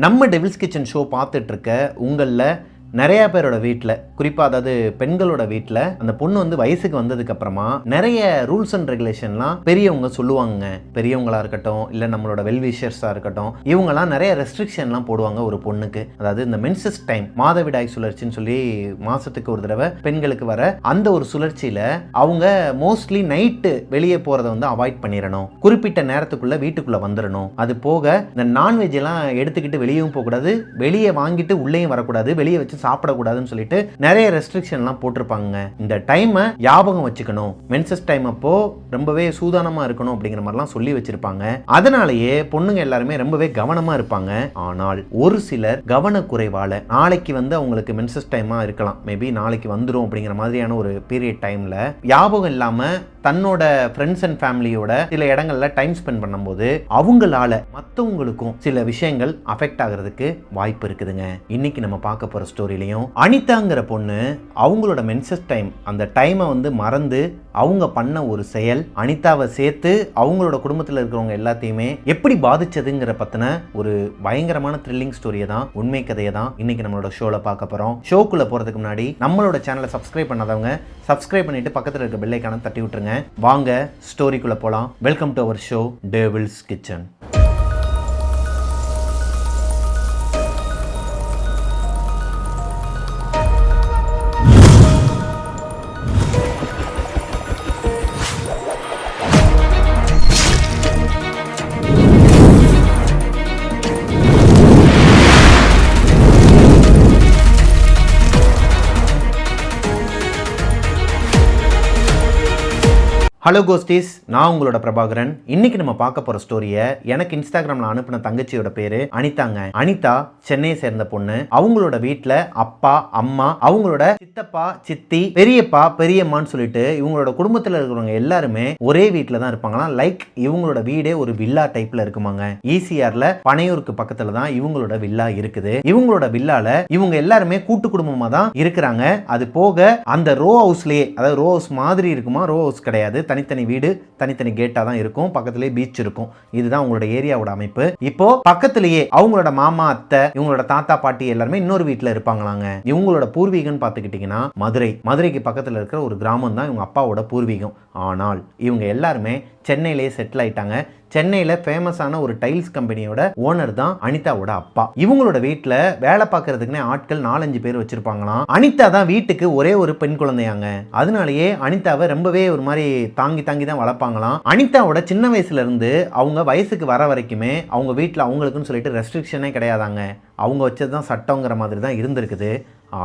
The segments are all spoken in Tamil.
நம்ம டெவில்ஸ் கிச்சன் ஷோ பார்த்துட்டு இருக்க உங்களில் நிறைய பேரோட வீட்டில், குறிப்பாக அதாவது பெண்களோட வீட்டில் அந்த பொண்ணு வந்து வயசுக்கு வந்ததுக்கு அப்புறமா நிறைய ரூல்ஸ் அண்ட் ரெகுலேஷன்லாம் பெரியவங்க சொல்லுவாங்க. பெரியவங்களா இருக்கட்டும், இல்லை நம்மளோட வெல்விஷர்ஸாக இருக்கட்டும், இவங்கெல்லாம் நிறைய ரெஸ்ட்ரிக்ஷன்லாம் போடுவாங்க ஒரு பொண்ணுக்கு. அதாவது இந்த மென்சஸ் டைம், மாதவிடாய் சுழற்சின்னு சொல்லி மாசத்துக்கு ஒரு தடவை பெண்களுக்கு வர அந்த ஒரு சுழற்சியில் அவங்க மோஸ்ட்லி நைட்டு வெளியே போகிறத வந்து அவாய்ட் பண்ணிடணும். குறிப்பிட்ட நேரத்துக்குள்ள வீட்டுக்குள்ளே வந்துடணும். அது போக இந்த நான்வெஜ் எல்லாம் எடுத்துக்கிட்டு வெளியவும் போகக்கூடாது, வெளியே வாங்கிட்டு உள்ளேயும் வரக்கூடாது, வெளியே வச்சு சாப்பிடக்கூடாதுன்னு சொல்லிட்டு நிறைய ரெஸ்ட்ரிக்ஷன்லாம் போட்டிருப்பாங்க. இந்த டைமை ஞாபகம் வச்சுக்கணும், மென்சஸ் டைம் அப்போ ரொம்பவே சூதானமா இருக்கணும் அப்படிங்கிற மாதிரிலாம் சொல்லி வச்சிருப்பாங்க. அதனாலேயே பொண்ணுங்க எல்லாருமே ரொம்பவே கவனமா இருப்பாங்க. ஆனால் ஒரு சிலர் கவனக்குறைவால நாளைக்கு வந்து அவங்களுக்கு மென்சஸ் டைமா இருக்கலாம், மேபி நாளைக்கு வந்துடும் அப்படிங்கிற மாதிரியான ஒரு பீரியட் டைம்ல ஞாபகம் இல்லாம தன்னோட ஃப்ரெண்ட்ஸ் அண்ட் ஃபேமிலியோட சில இடங்கள்ல டைம் ஸ்பெண்ட் பண்ணும்போது அவங்களால மற்றவங்களுக்கும் சில விஷயங்கள் அஃபெக்ட் ஆகிறதுக்கு வாய்ப்பு இருக்குதுங்க. இன்னைக்கு நம்ம பார்க்க போற ஸ்டோரியிலையும் அனிதாங்கிற பொண்ணு அவங்களோட மென்சஸ் டைம், அந்த டைமை வந்து மறந்து அவங்க பண்ண ஒரு செயல் அனிதாவை சேர்த்து அவங்களோட குடும்பத்தில் இருக்கிறவங்க எல்லாத்தையுமே எப்படி பாதிச்சதுங்கிற பத்தின ஒரு பயங்கரமான த்ரில்லிங் ஸ்டோரியை தான், உண்மை கதையை தான் இன்னைக்கு நம்மளோட ஷோல பார்க்க போறோம். ஷோக்குள்ள போறதுக்கு முன்னாடி நம்மளோட சேனலை சப்ஸ்கிரைப் பண்ணாதவங்க சப்ஸ்கிரைப் பண்ணிட்டு பக்கத்தில் இருக்க பெல் ஐகானை தட்டி விட்டுருங்க. வாங்க ஸ்டோரிக்குள்ள போலாம். Welcome to our show devil's kitchen. Hello ghosties, நான் உங்களோட பிரபாகரன். இன்னைக்கு நம்ம பார்க்க போற ஸ்டோரியை எனக்கு இன்ஸ்டாகிராம்ல அனுப்பின தங்கச்சியோட பேரு அனிதாங்க. அனிதா சென்னையை சேர்ந்த பொண்ணு. அவங்களோட வீட்டில் அப்பா, அம்மா, அவங்களோட சித்தப்பா, சித்தி, பெரியப்பா, பெரியம்மான்னு சொல்லிட்டு இவங்களோட குடும்பத்தில் இருக்கிறவங்க எல்லாருமே ஒரே வீட்டில் தான் இருப்பாங்களாம். லைக் இவங்களோட வீடே ஒரு வில்லா டைப்ல இருக்குமாங்க. ஈசிஆர்ல பனையூருக்கு பக்கத்துல தான் இவங்களோட வில்லா இருக்குது. இவங்களோட வில்லால இவங்க எல்லாருமே கூட்டு குடும்பமா தான் இருக்கிறாங்க. அது போக அந்த ரோ ஹவுஸ்லயே, அதாவது ரோ ஹவுஸ் மாதிரி இருக்குமா, ரோ ஹவுஸ் கிடையாது, தனித்தனி வீடு, தனித்தனி கேட்டா தான் இருக்கும். பக்கத்திலேயே பீச் இருக்கும். இதுதான் அவங்களோட ஏரியாவோட அமைப்பு. இப்போ பக்கத்திலேயே அவங்களோட மாமா, அத்தை, இவங்களோட தாத்தா, பாட்டி எல்லாருமே இன்னொரு வீட்டில் இருப்பாங்களாங்க. இவங்களோட பூர்வீகம் பார்த்துக்கிட்டீங்கன்னா மதுரை. மதுரைக்கு பக்கத்தில் இருக்கிற ஒரு கிராமம் தான் இவங்க அப்பாவோட பூர்வீகம். ஆனால் இவங்க எல்லாருமே சென்னையிலேயே செட்டில் ஆயிட்டாங்க. சென்னையில் ஃபேமஸான ஒரு டைல்ஸ் கம்பெனியோட ஓனர் தான் அனிதாவோட அப்பா. இவங்களோட வீட்டில் வேலை பார்க்கறதுக்குன்னே ஆட்கள் 4-5 பேர் வச்சிருப்பாங்களாம். அனிதா தான் வீட்டுக்கு ஒரே ஒரு பெண் குழந்தையாங்க. அதனாலேயே அனிதாவை ரொம்பவே ஒரு மாதிரி தாங்கி தாங்கி தான் வளர்ப்பாங்களாம். அனிதாவோட சின்ன வயசுல இருந்து அவங்க வயசுக்கு வர வரைக்குமே அவங்க வீட்டில் அவங்களுக்குன்னு சொல்லிட்டு ரெஸ்ட்ரிக்ஷனே கிடையாதாங்க. அவங்க வச்சது தான் சட்டங்கிற மாதிரி தான் இருந்திருக்குது.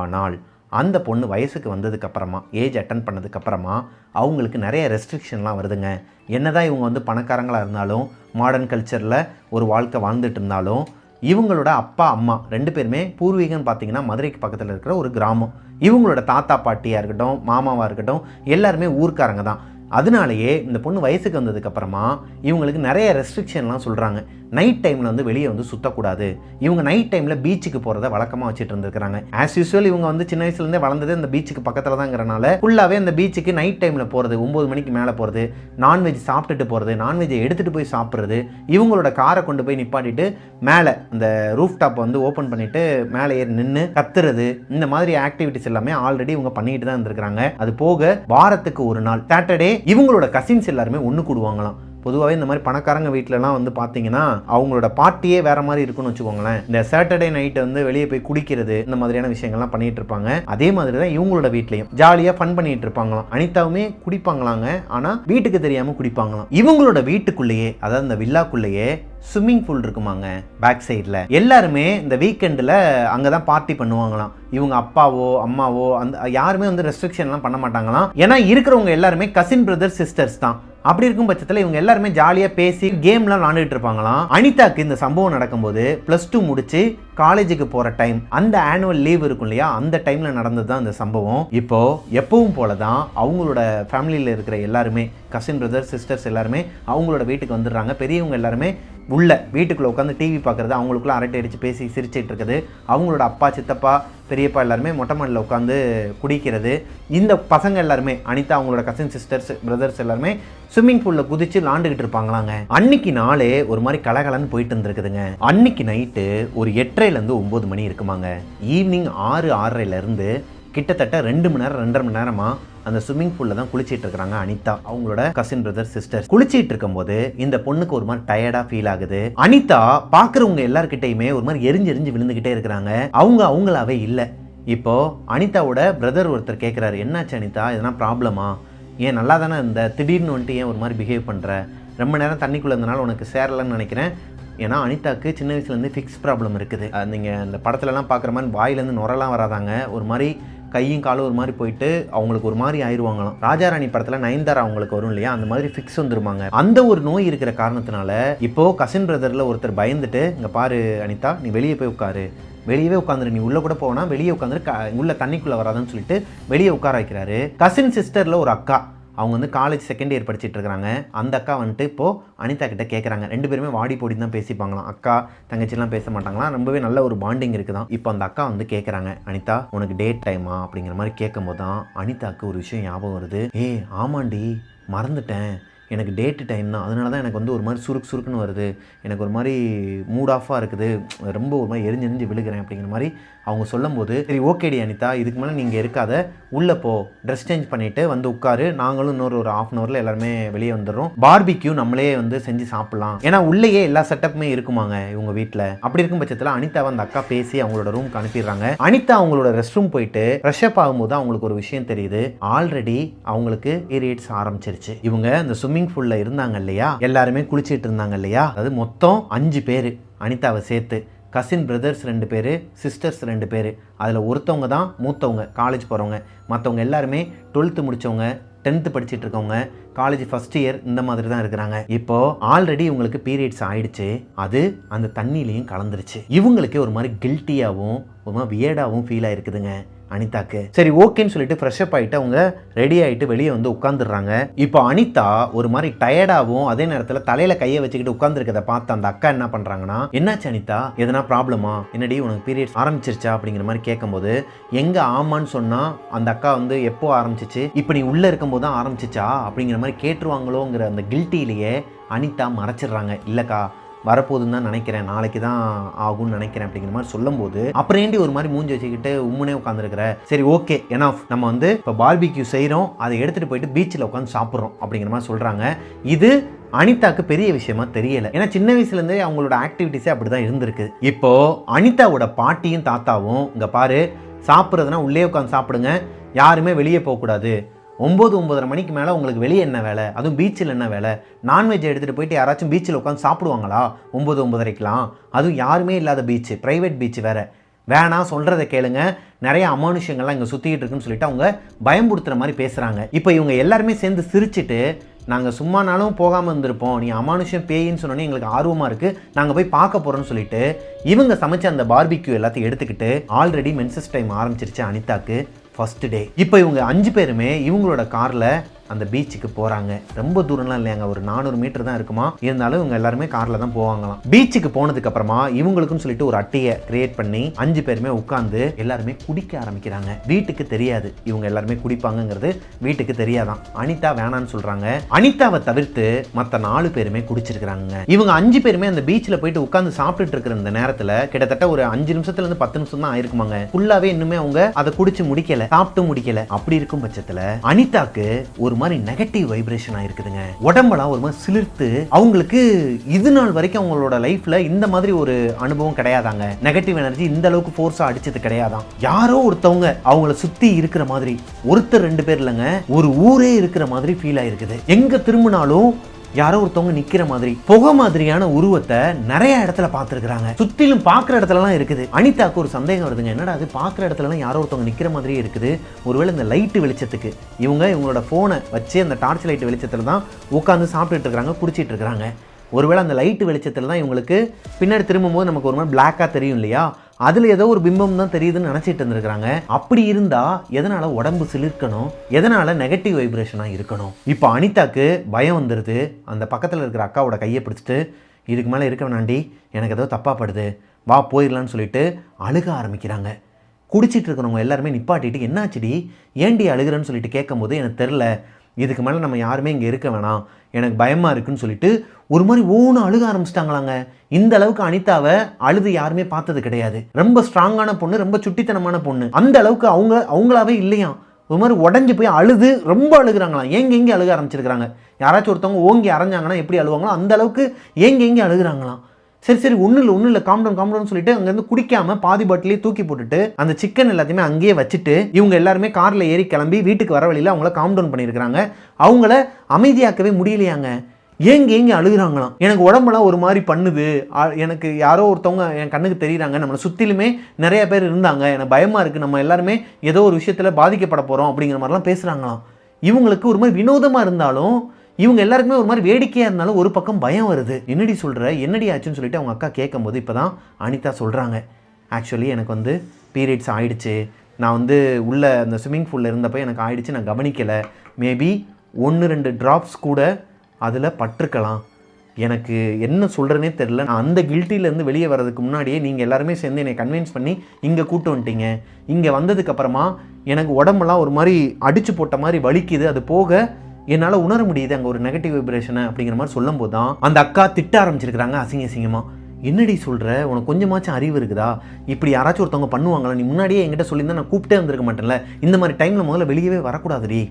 ஆனால் அந்த பொண்ணு வயசுக்கு வந்ததுக்கு அப்புறமா, ஏஜ் அட்டன் பண்ணதுக்கு அப்புறமா அவங்களுக்கு நிறைய ரெஸ்ட்ரிக்ஷன்லாம் வருதுங்க. என்னதான் இவங்க வந்து பணக்காரங்களாக இருந்தாலும், மாடர்ன் கல்ச்சரில் ஒரு வாழ்க்கை வாழ்ந்துட்டு இருந்தாலும், இவங்களோட அப்பா, அம்மா 2 பேருமே பூர்வீகம் பார்த்தீங்கன்னா மதுரைக்கு பக்கத்தில் இருக்கிற ஒரு கிராமம். இவங்களோட தாத்தா, பாட்டியாக இருக்கட்டும், மாமாவாக இருக்கட்டும், எல்லாருமே ஊர்க்காரங்க தான். அதனாலேயே இந்த பொண்ணு வயசுக்கு வந்ததுக்கு அப்புறமா இவங்களுக்கு நிறைய ரெஸ்ட்ரிக்ஷன்லாம் சொல்கிறாங்க. நைட் டைமில் வந்து வெளியே வந்து சுற்றக்கூடாது. இவங்க நைட் டைமில் பீச்சுக்கு போகிறத வழக்கமாக வச்சுட்டு இருந்திருக்கிறாங்க. ஆஸ் யூஸ்வல் இவங்க வந்து சின்ன வயசுலேருந்தே வளர்ந்தது இந்த பீச்சுக்கு பக்கத்தில் தாங்கிறனால ஃபுல்லாகவே அந்த பீச்சுக்கு நைட் டைமில் போகிறது, 9 மணிக்கு மேலே போகிறது, நான்வெஜ் சாப்பிட்டுட்டு போகிறது, நான்வெஜ்ஜை எடுத்துகிட்டு போய் சாப்பிட்றது, இவங்களோட காரை கொண்டு போய் நிப்பாட்டிட்டு மேலே இந்த ரூஃப் டாப்பை வந்து ஓப்பன் பண்ணிவிட்டு மேலே ஏறி நின்று கத்துறது, இந்த மாதிரி ஆக்டிவிட்டிஸ் எல்லாமே ஆல்ரெடி இவங்க பண்ணிட்டு தான் இருந்திருக்கிறாங்க. அது போக வாரத்துக்கு ஒரு நாள் சாட்டர்டே இவங்களோட கசின்ஸ் எல்லாருமே ஒன்று கூடுவாங்களாம். பொதுவாகவே இந்த மாதிரி பணக்காரங்க வீட்டிலலாம் வந்து பார்த்தீங்கன்னா அவங்களோட பார்ட்டியே வேற மாதிரி இருக்குன்னு வச்சுக்கோங்களேன். இந்த சாட்டர்டே நைட்டு வந்து வெளியே போய் குடிக்கிறது, இந்த மாதிரியான விஷயங்கள்லாம் பண்ணிட்டு இருப்பாங்க. அதே மாதிரி தான் இவங்களோட வீட்லையும் ஜாலியாக ஃபன் பண்ணிட்டு இருப்பாங்களாம். அனிதாவுமே குடிப்பாங்களாங்க, ஆனால் வீட்டுக்கு தெரியாமல் குடிப்பாங்களாம். இவங்களோட வீட்டுக்குள்ளேயே, அதாவது இந்த வில்லாக்குள்ளேயே ஸ்விம்மிங் பூல் இருக்குமாங்க பேக் சைடில். எல்லாருமே இந்த வீக்கெண்டில் அங்கே தான் பார்ட்டி பண்ணுவாங்களாம். இவங்க அப்பாவோ அம்மாவோ அந்த யாருமே வந்து ரெஸ்ட்ரிக்ஷன்லாம் பண்ண மாட்டாங்களாம். ஏன்னா இருக்கிறவங்க எல்லாருமே கசின் பிரதர் சிஸ்டர்ஸ் தான். அப்படி இருக்கும் பட்சத்தில் இவங்க எல்லாருமே ஜாலியாக பேசி கேம்லாம் விளாண்டுட்டு இருப்பாங்களாம். அனிதாக்கு இந்த சம்பவம் நடக்கும்போது +2 முடிச்சு காலேஜுக்கு போகிற டைம், அந்த ஆனுவல் லீவ் இருக்கும் இல்லையா, அந்த டைமில் நடந்தது தான் இந்த சம்பவம். இப்போ எப்பவும் போல தான் அவங்களோட ஃபேமிலியில் இருக்கிற எல்லாருமே, கசின் பிரதர் சிஸ்டர்ஸ் எல்லாருமே அவங்களோட வீட்டுக்கு வந்துடுறாங்க. பெரியவங்க எல்லாருமே உள்ள வீட்டுக்குள்ளே உட்காந்து டிவி பார்க்குறது, அவங்களுக்குள்ள அரட்டை அடித்து பேசி சிரிச்சிட்டு இருக்குது. அவங்களோட அப்பா சித்தப்பா பெரியப்பா எல்லாருமே மொட்டை மாடியில் உட்காந்து குடிக்கிறது. இந்த பசங்க எல்லாருமே அனிதா அவங்களோட கசின் சிஸ்டர்ஸ் பிரதர்ஸ் எல்லாருமே ஸ்விம்மிங் பூலில் குதிச்சு விளாண்டுக்கிட்டு இருப்பாங்களாங்க. அன்னைக்கு நாளே ஒரு மாதிரி கலகலன்னு போயிட்டு இருந்திருக்குதுங்க. அன்னைக்கு நைட்டு ஒரு 8:30லேருந்து 9 மணி இருக்குமாங்க. ஈவினிங் 6-6:30லேருந்து கிட்டத்தட்ட 2 மணி நேரம் 2.5 மணி நேரமா அந்த ஸ்விம்மிங் பூல்ல தான் குளிச்சிட்டு இருக்காங்க அனிதா அவங்களோட கசின் பிரதர் சிஸ்டர். குளிச்சிட்டு இருக்கும்போது இந்த பொண்ணுக்கு ஒரு மாதிரி டயர்டா ஃபீல் ஆகுது. அனிதா பாக்குறவங்க எல்லார்கிட்டையுமே ஒரு மாதிரி எரிஞ்சு விழுந்துகிட்டே இருக்கிறாங்க. அவங்களாவே இல்லை. இப்போ அனிதாவோட பிரதர் ஒருத்தர் கேட்குறாரு, என்னாச்சு அனிதா, எதனா ப்ராப்ளமா, ஏன் நல்லா தானே இந்த திடீர்னு வந்துட்டு ஏன் ஒரு மாதிரி பிஹேவ் பண்ணுற, ரொம்ப நேரம் தண்ணிக்குள்ளே இருந்தனால உனக்கு சேரலன்னு நினைக்கிறேன். ஏன்னா அனிதாவுக்கு சின்ன வயசுலேருந்து ஃபிக்ஸ் ப்ராப்ளம் இருக்குது. நீங்கள் இந்த படத்துலலாம் பார்க்குற மாதிரி வாயிலேருந்து நுரெல்லாம் வராதாங்க, ஒரு மாதிரி கையும் காலும் ஒரு மாதிரி போயிட்டு அவங்களுக்கு ஒரு மாதிரி ஆயிடுவாங்களாம். ராஜாராணி படத்தில் நயன்தாரா அவங்களுக்கு வரும் இல்லையா, அந்த மாதிரி ஃபிக்ஸ் வந்துருவாங்க. அந்த ஒரு நோய் இருக்கிற காரணத்தினால இப்போது கசின் பிரதரில் ஒருத்தர் பயந்துட்டு, இங்கே பாரு அனிதா, நீ வெளியே போய் உட்காரு, வெளியவே உட்காந்துரு, நீ உள்ளே கூட போனா வெளியே உட்காந்துரு, உள்ள தண்ணிக்குள்ளே வராதுன்னு சொல்லிட்டு வெளியே உட்கார வைக்கிறாரு. கசின் சிஸ்டரில் ஒரு அக்கா, அவங்க வந்து காலேஜ் செகண்ட் இயர் படிச்சுட்டு இருக்கிறாங்க. அந்த அக்கா வந்துட்டு இப்போது அனிதா கிட்ட கேட்குறாங்க. 2 பேருமே வாடி போடி தான் பேசிப்பாங்களாம். அக்கா தங்கச்சிலாம் பேச மாட்டாங்களாம். ரொம்பவே நல்ல ஒரு பாண்டிங் இருக்குதான். இப்போ அந்த அக்கா வந்து கேட்குறாங்க, அனிதா உனக்கு டேட் டைமா அப்படிங்கிற மாதிரி கேட்கும் போது தான் அனிதாவுக்கு ஒரு விஷயம் ஞாபகம் வருது. ஆமாண்டி மறந்துட்டேன், எனக்கு டேட்டு டைம் தான், அதனால தான் எனக்கு வந்து ஒரு மாதிரி சுருக்குன்னு வருது, எனக்கு ஒரு மாதிரி மூட் ஆஃபாக இருக்குது, ரொம்ப ஒரு மாதிரி எரிஞ்சு விழுகிறேன் அப்படிங்கிற மாதிரி அவங்க சொல்லும்போது, சரி ஓகேடி அனிதா, இதுக்கு மேலே நீங்கள் இருக்காத, உள்ளே போ, ட்ரெஸ் சேஞ்ச் பண்ணிவிட்டு வந்து உட்காரு, நாங்களும் இன்னொரு ஒரு 1/2 அன் ஹவரில் எல்லாருமே வெளியே வந்துடுறோம், பார்பிக்யூ நம்மளே வந்து செஞ்சு சாப்பிட்லாம். ஏன்னா உள்ளேயே எல்லா செட்டப்புமே இருக்குமாங்க இவங்க வீட்டில். அப்படி இருக்கும் பட்சத்தில் அனிதாவை அந்த அக்கா பேசி அவங்களோட ரூமுக்கு அனுப்பிடுறாங்க. அனிதா அவங்களோட ரெஸ்ட் ரூம் போயிட்டு ஃப்ரெஷ் அப் ஆகும்போது அவங்களுக்கு ஒரு விஷயம் தெரியுது. ஆல்ரெடி அவங்களுக்கு பீரியட்ஸ் ஆரம்பிச்சிருச்சு. இவங்க இந்த ஸ்விம்மிங் பூல்ல இருந்தாங்க இல்லையா, எல்லாருமே குளிச்சிட்டு இருந்தாங்க இல்லையா, அது மொத்தம் 5 பேர் அனிதாவை சேர்த்து. கசின் பிரதர்ஸ் 2 பேர், சிஸ்டர்ஸ் 2 பேர். அதில் ஒருத்தவங்க தான் மூத்தவங்க, காலேஜ் போகிறவங்க. மற்றவங்க எல்லாருமே 12th முடித்தவங்க, 10th படிச்சுட்டு இருக்கவங்க, காலேஜ் ஃபர்ஸ்ட் இயர், இந்த மாதிரி தான் இருக்கிறாங்க. இப்போ ஆல்ரெடி இவங்களுக்கு பீரியட்ஸ் ஆயிடுச்சு, அது அந்த தண்ணியிலையும் கலந்துருச்சு. இவங்களுக்கே ஒரு மாதிரி கில்ட்டியாகவும் ஒரு மாதிரி வியர்டாகவும் ஃபீல் ஆயிருக்குதுங்க அனிதாக்கு. சரி ஓகேன்னு சொல்லிட்டு ஃப்ரெஷ் அப் ஆகிட்டு அவங்க ரெடி ஆகிட்டு வெளியே வந்து உட்காந்துடுறாங்க. இப்போ அனிதா ஒரு மாதிரி டயர்டாகவும் அதே நேரத்தில் தலையில் கையை வச்சுக்கிட்டு உட்காந்துருக்கதை பார்த்து அந்த அக்கா என்ன பண்ணுறாங்கன்னா, என்னாச்சு அனிதா, எதனா ப்ராப்ளமா, என்னடி உனக்கு பீரியட்ஸ் ஆரம்பிச்சிருச்சா அப்படிங்கிற மாதிரி கேட்கும்போது, எங்கே ஆமான்னு சொன்னால் அந்த அக்கா வந்து எப்போ ஆரம்பிச்சிச்சு, இப்போ நீ உள்ளே இருக்கும்போது தான் ஆரம்பிச்சிச்சா அப்படிங்கிற மாதிரி கேட்டுருவாங்களோங்கிற அந்த கில்ட்டிலேயே அனிதா மறைச்சிடுறாங்க. இல்லைக்கா வரப்போகுதுன்னு தான் நினைக்கிறேன், நாளைக்கு தான் ஆகும்னு நினைக்கிறேன் அப்படிங்கிற மாதிரி சொல்லும்போது, அப்புறம் ஏண்டி ஒரு மாதிரி மூஞ்சி வச்சுக்கிட்டு உம்முனே உட்காந்துருக்கிற, சரி ஓகே எனாஃப், நம்ம வந்து இப்போ பார்பிக்யூ செய்கிறோம், அதை எடுத்துகிட்டு போயிட்டு பீச்சில் உட்காந்து சாப்பிட்றோம் அப்படிங்கிற மாதிரி சொல்கிறாங்க. இது அனிதாவுக்கு பெரிய விஷயமா தெரியல. ஏன்னா சின்ன வயசுலேருந்தே அவங்களோட ஆக்டிவிட்டிஸே அப்படி தான் இருந்திருக்கு. இப்போ அனிதாவோட பாட்டியும் தாத்தாவும், இங்கே பாரு சாப்பிட்றதுனா உள்ளே உட்காந்து சாப்பிடுங்க, யாருமே வெளியே போகக்கூடாது, 9-9:30 மணிக்கு மேலே உங்களுக்கு வெளியே என்ன வேலை, அதுவும் பீச்சில் என்ன வேலை, நான்வெஜ் எடுத்துகிட்டு போயிட்டு யாராச்சும் பீச்சில் உட்காந்து சாப்பிடுவாங்களா 9-9:30க்கெலாம், அதுவும் யாருமே இல்லாத பீச்சு, ப்ரைவேட் பீச் வேறு, வேணாம் சொல்கிறத கேளுங்க, நிறைய அமானுஷங்கள்லாம் இங்கே சுற்றிக்கிட்டு இருக்குன்னு சொல்லிட்டு அவங்க பயம்படுத்துகிற மாதிரி பேசுகிறாங்க. இப்போ இவங்க எல்லாருமே சேர்ந்து சிரிச்சுட்டு, நாங்கள் சும்மானாலும் போகாமல் இருந்திருப்போம், நீ அமானுஷம் பேயின்னு சொன்னோன்னே எங்களுக்கு ஆர்வமாக இருக்குது, நாங்கள் போய் பார்க்க போகிறோன்னு சொல்லிட்டு இவங்க சமைச்ச அந்த பார்பிக்யூ எல்லாத்தையும் எடுத்துக்கிட்டு, ஆல்ரெடி மென்சஸ் டைம் ஆரம்பிச்சிருச்சு அனிதாக்கு ஃபர்ஸ்ட் டே. இப்போ இவங்க 5 பேருமே இவங்களோட காரில் அந்த பீச்சுக்கு போகிறாங்க. ரொம்ப தூரம்லாம் இல்லையாங்க, ஒரு 400 மீட்டர் தான் இருக்குமா, இருந்தாலும் இவங்க எல்லாருமே காரில் தான் போவாங்களாம். பீச்சுக்கு போனதுக்கு அப்புறமா இவங்களுக்குன்னு சொல்லிட்டு ஒரு அட்டையை கிரியேட் பண்ணி 5 பேருமே உட்காந்து எல்லாருமே குடிக்க ஆரம்பிக்கிறாங்க. வீட்டுக்கு தெரியாது இவங்க எல்லாருமே குடிப்பாங்கிறது, வீட்டுக்கு தெரியாதான். அனிதா வேணான்னு சொல்கிறாங்க. அனிதாவை தவிர்த்து மற்ற 4 பேருமே குடிச்சிருக்கிறாங்க. இவங்க 5 பேருமே அந்த பீச்சில் போயிட்டு உட்காந்து சாப்பிட்டுட்டு இருக்கிற இந்த நேரத்தில் கிட்டத்தட்ட ஒரு 5 நிமிஷத்துலேருந்து 10 நிமிஷம் தான் ஆயிருக்குமாங்க. ஃபுல்லாகவே இன்னுமே அவங்க அதை குடிச்சு முடிக்கல, சாப்பிட்டு முடிக்கல. அப்படி இருக்கும் பட்சத்தில் அனிதாக்கு ஒரு மாதிரி நெகட்டிவ் வைப்ரேஷன் ஆயிருக்குதுங்க. உடம்பெல்லாம் ஒரு மாதிரி சிலிர்த்து, அவங்களுக்கு இது நாள் வரைக்கும் அவங்களோட லைஃப்ல இந்த மாதிரி ஒரு அனுபவம் கிடையாதாங்க. நெகட்டிவ் எனர்ஜி இந்த அளவுக்கு ஃபோர்ஸா அடிச்சது கிடையாதான். யாரோ ஒருத்தவங்க அவங்கள சுத்தி இருக்கிற மாதிரி, ஒருத்தர் 2 பேர் இல்லைங்க, ஒரு ஊரே இருக்கிற மாதிரி ஃபீல் ஆயிருக்குது. எங்க திரும்பினாலும் யாரோ ஒருத்தவங்க நிக்கிற மாதிரி, புகை மாதிரியான உருவத்தை நிறைய இடத்துல பார்த்துருக்காங்க. சுத்திலும் பார்க்குற இடத்துலலாம் இருக்குது. அனிதாக்கு ஒரு சந்தேகம் வருதுங்க, என்னடா அது பார்க்குற இடத்துலலாம் யாரோ ஒருத்தவங்க நிற்கிற மாதிரியே இருக்குது, ஒருவேளை இந்த லைட்டு வெளிச்சத்துக்கு இவங்களோட ஃபோனை வச்சு அந்த டார்ச் லைட் வெளிச்சத்தில் தான் உட்காந்து சாப்பிட்டுட்டு இருக்கிறாங்க, குடிச்சிட்டு இருக்கிறாங்க. ஒருவேளை அந்த லைட்டு வெளிச்சத்தில் தான் இவங்களுக்கு பின்னாடி திரும்பும்போது நமக்கு ஒரு மாதிரி பிளாக்காக தெரியும் இல்லையா, அதில் ஏதோ ஒரு பிம்பம் தான் தெரியுதுன்னு நினச்சிட்டு இருந்திருக்கிறாங்க. அப்படி இருந்தால் எதனால் உடம்பு சிலிர்க்கணும், எதனால் நெகட்டிவ் வைப்ரேஷனாக இருக்கணும்? இப்போ அனிதாக்கு பயம் வந்துடுது. அந்த பக்கத்தில் இருக்கிற அக்காவோட கையை பிடிச்சிட்டு, இதுக்கு மேலே இருக்க வேணாண்டி, எனக்கு ஏதோ தப்பாக படுது, வா போயிடலான்னு சொல்லிட்டு அழுக ஆரம்பிக்கிறாங்க. குடிச்சிட்டு இருக்கிறவங்க எல்லாருமே நிப்பாட்டிட்டு என்னாச்சுடி, ஏண்டி அழுகிறன்னு சொல்லிட்டு கேட்கும்போது எனக்கு தெரில, இதுக்கு மேலே நம்ம யாருமே இங்கே இருக்க வேணாம், எனக்கு பயமாக இருக்குன்னு சொல்லிட்டு ஒரு மாதிரி ஓன்னு அழுக ஆரம்பிச்சிட்டாங்களாங்க. இந்த அளவுக்கு அனிதாவை அழுது யாருமே பார்த்தது கிடையாது. ரொம்ப ஸ்ட்ராங்கான பொண்ணு, ரொம்ப சுட்டித்தனமான பொண்ணு. அந்த அளவுக்கு அவங்களாவே இல்லையா, ஒரு மாதிரி உடஞ்சி போய் அழுது ரொம்ப அழுகிறாங்களாம். ஏங்கி அழுக ஆரம்பிச்சிருக்கிறாங்க. யாராச்சும் ஒருத்தவங்க ஓங்கி அரைஞ்சாங்கன்னா எப்படி அழுவாங்களோ அந்த அளவுக்கு ஏங்கி அழுகிறாங்களாம். சரி ஒன்றும் இல்லை காம்டவுன் சொல்லிட்டு அங்கேருந்து குடிக்காமல் பாதி பாட்டிலே தூக்கி போட்டுட்டு அந்த சிக்கன் எல்லாத்தையுமே அங்கேயே வச்சுட்டு இவங்க எல்லாருமே காரில் ஏறி கிளம்பி வீட்டுக்கு வர வழியில் அவங்கள காம்டவுன் பண்ணியிருக்கிறாங்க. அவங்கள அமைதியாக்கவே முடியலையாங்க. ஏங்கி அழுகுறாங்களாம். எனக்கு உடம்புலாம் ஒரு மாதிரி பண்ணுது, எனக்கு யாரோ ஒருத்தவங்க என் கண்ணுக்கு தெரியுறாங்க, நம்மளை சுற்றிலுமே நிறைய பேர் இருந்தாங்க, எனக்கு பயமாக இருக்குது, நம்ம எல்லாருமே ஏதோ ஒரு விஷயத்தில் பாதிக்கப்பட போகிறோம் அப்படிங்கிற மாதிரிலாம் பேசுகிறாங்களாம். இவங்களுக்கு ஒரு மாதிரி வினோதமாக இருந்தாலும் இவங்க எல்லாருக்குமே ஒரு மாதிரி வேடிக்கையாக இருந்தாலும் ஒரு பக்கம் பயம் வருது. என்னடி சொல்கிற, என்னடி ஆச்சுன்னு சொல்லிட்டு அவங்க அக்கா கேட்கும்போது இப்போ தான் அனிதா சொல்கிறாங்க, ஆக்சுவலி எனக்கு வந்து பீரியட்ஸ் ஆகிடுச்சு, நான் உள்ள அந்த ஸ்விம்மிங் பூலில் இருந்தப்போ எனக்கு ஆகிடுச்சு, நான் கவனிக்கலை, மேபி 1-2 ட்ராப்ஸ் கூட அதில் பட்டிருக்கலாம், எனக்கு என்ன சொல்கிறேனே தெரில, நான் அந்த கில்ட்டிலேருந்து வெளியே வர்றதுக்கு முன்னாடியே நீங்கள் எல்லாருமே சேர்ந்து என்னை கன்வின்ஸ் பண்ணி இங்கே கூட்டு வந்துட்டீங்க, இங்கே வந்ததுக்கப்புறமா எனக்கு உடம்பெல்லாம் ஒரு மாதிரி அடித்து போட்ட மாதிரி வலிக்குது, அது போக என்னால் உணர முடியுது அங்கே ஒரு நெகட்டிவ் வைப்ரேஷனை அப்படிங்கிற மாதிரி சொல்லும் போது தான் அந்த அக்கா திட்ட ஆரம்பிச்சிருக்கிறாங்க அசிங்கமாக. என்னடி சொல்கிற, உனக்கு கொஞ்சமாச்சும் அறிவு இருக்குதா, இப்படி யாராச்சும் ஒருத்தவங்க பண்ணுவாங்களா, நீ முன்னாடியே என்கிட்ட சொல்லியிருந்தா நான் கூப்பிட்டே வந்திருக்க மாட்டேன்ல, இந்த மாதிரி டைமில் முதல்ல வெளியவே வரக்கூடாதுடி,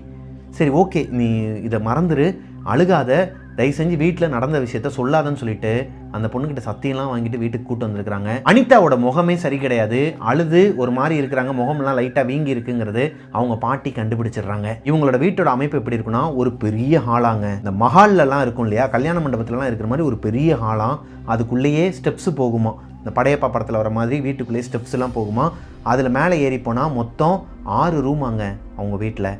சரி ஓகே நீ இதை மறந்துரு, அழுகாத, தயவு செஞ்சு வீட்டில் நடந்த விஷயத்த சொல்லாதன்னு சொல்லிட்டு அந்த பொண்ணுக்கிட்ட சத்தியம்லாம் வாங்கிட்டு வீட்டுக்கு கூட்டு வந்திருக்கிறாங்க. அனிதாவோட முகமே சரி கிடையாது, அழுது ஒரு மாதிரி இருக்கிறாங்க, முகம்லாம் லைட்டாக வீங்கி இருக்குங்கிறது அவங்க பாட்டி கண்டுபிடிச்சிடுறாங்க. இவங்களோட வீட்டோட அமைப்பு எப்படி இருக்குன்னா ஒரு பெரிய ஹாலாங்க, இந்த மஹால்லலாம் இருக்கும் இல்லையா, கல்யாண மண்டபத்துலலாம் இருக்கிற மாதிரி ஒரு பெரிய ஹாலாம், அதுக்குள்ளேயே ஸ்டெப்ஸு போகுமா, இந்த படையப்பா படத்தில் வர மாதிரி வீட்டுக்குள்ளேயே ஸ்டெப்ஸ்லாம் போகுமா, அதில் மேலே ஏறி போனால் மொத்தம் 6 ரூமாங்க அவங்க வீட்டில்.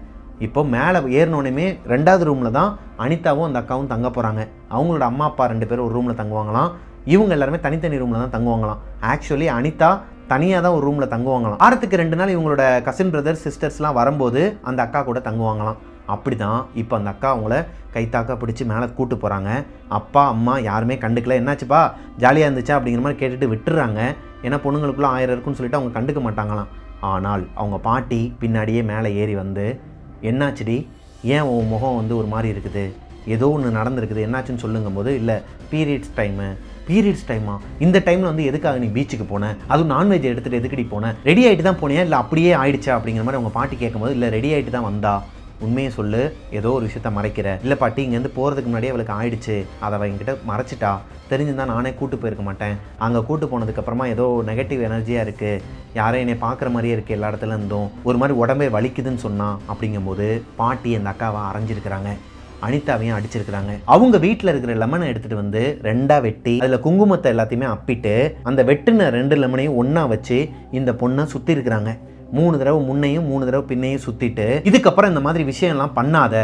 இப்போ மேலே ஏறினோடனே 2வது ரூமில் தான் அனிதாவும் அந்த அக்காவும் தங்க போகிறாங்க. அவங்களோட அம்மா அப்பா 2 பேரும் ஒரு ரூமில் தங்குவாங்களாம், இவங்க எல்லாருமே தனித்தனி ரூமில் தான் தங்குவாங்களாம். ஆக்சுவலி அனிதா தனியாக தான் ஒரு ரூமில் தங்குவாங்களாம். வாரத்துக்கு 2 நாள் இவங்களோட கசின் பிரதர்ஸ் சிஸ்டர்ஸ்லாம் வரும்போது அந்த அக்கா கூட தங்குவாங்களாம். அப்படி தான் இப்போ அந்த அக்கா அவங்கள கைத்தாக்கா பிடிச்சி மேலே கூட்டு போகிறாங்க. அப்பா அம்மா யாருமே கண்டுக்கல, என்னாச்சுப்பா ஜாலியாக இருந்துச்சா அப்படிங்கிற மாதிரி கேட்டுட்டு விட்டுறாங்க. ஏன்னா பொண்ணுங்களுக்குள்ள 1000 இருக்குன்னு சொல்லிட்டு அவங்க கண்டுக்க மாட்டாங்களாம். ஆனால் அவங்க பாட்டி பின்னாடியே மேலே ஏறி வந்து, என்னாச்சுடி, ஏன் உன் முகம் ஒரு மாதிரி இருக்குது, ஏதோ ஒன்று நடந்திருக்குது, என்னாச்சுன்னு சொல்லுங்கும் போது, இல்லை பீரியட்ஸ் டைமா, இந்த டைமில் எதுக்காக நீ பீச்சுக்கு போன, அதுவும் நான்வெஜ் எடுத்துகிட்டு எதுக்கடி போனேன், ரெடி ஆகிட்டு தான் போனியா இல்லை அப்படியே ஆயிடுச்சா அப்படிங்கிற மாதிரி அவங்க பாட்டி கேட்கும்போது, இல்லை ரெடி ஆகிட்டு தான் வந்தா, உண்மையை சொல்லு, ஏதோ ஒரு விஷயத்த மறைக்கிற, இல்லை பாட்டி இங்கேருந்து போகிறதுக்கு முன்னாடியே அவளுக்கு ஆயிடுச்சு, அதை அவள் என்கிட்ட மறைச்சிட்டா, தெரிஞ்சுதான் நானே கூட்டு போயிருக்க மாட்டேன், அங்கே கூட்டு போனதுக்கப்புறமா ஏதோ நெகட்டிவ் எனர்ஜியாக இருக்குது, யாரும் என்னை பார்க்குற மாதிரியே இருக்குது, எல்லா இடத்துல இருந்தும் ஒரு மாதிரி உடம்பே வலிக்குதுன்னு சொன்னான். அப்படிங்கும்போது பாட்டி அந்த அக்காவை அரைஞ்சிருக்கிறாங்க, அனிதாவையும் அடிச்சிருக்கிறாங்க. அவங்க வீட்டில் இருக்கிற லெமனை எடுத்துகிட்டு 2ஆக வெட்டி அதில் குங்குமத்தை எல்லாத்தையுமே அப்பிட்டு அந்த வெட்டின 2 லெமனையும் ஒன்றா வச்சு இந்த பொண்ணை சுற்றி இருக்கிறாங்க. 3 தடவை முன்னையும் 3 தடவை பின்னையும் சுற்றிட்டு, இதுக்கப்புறம் இந்த மாதிரி விஷயம்லாம் பண்ணாத,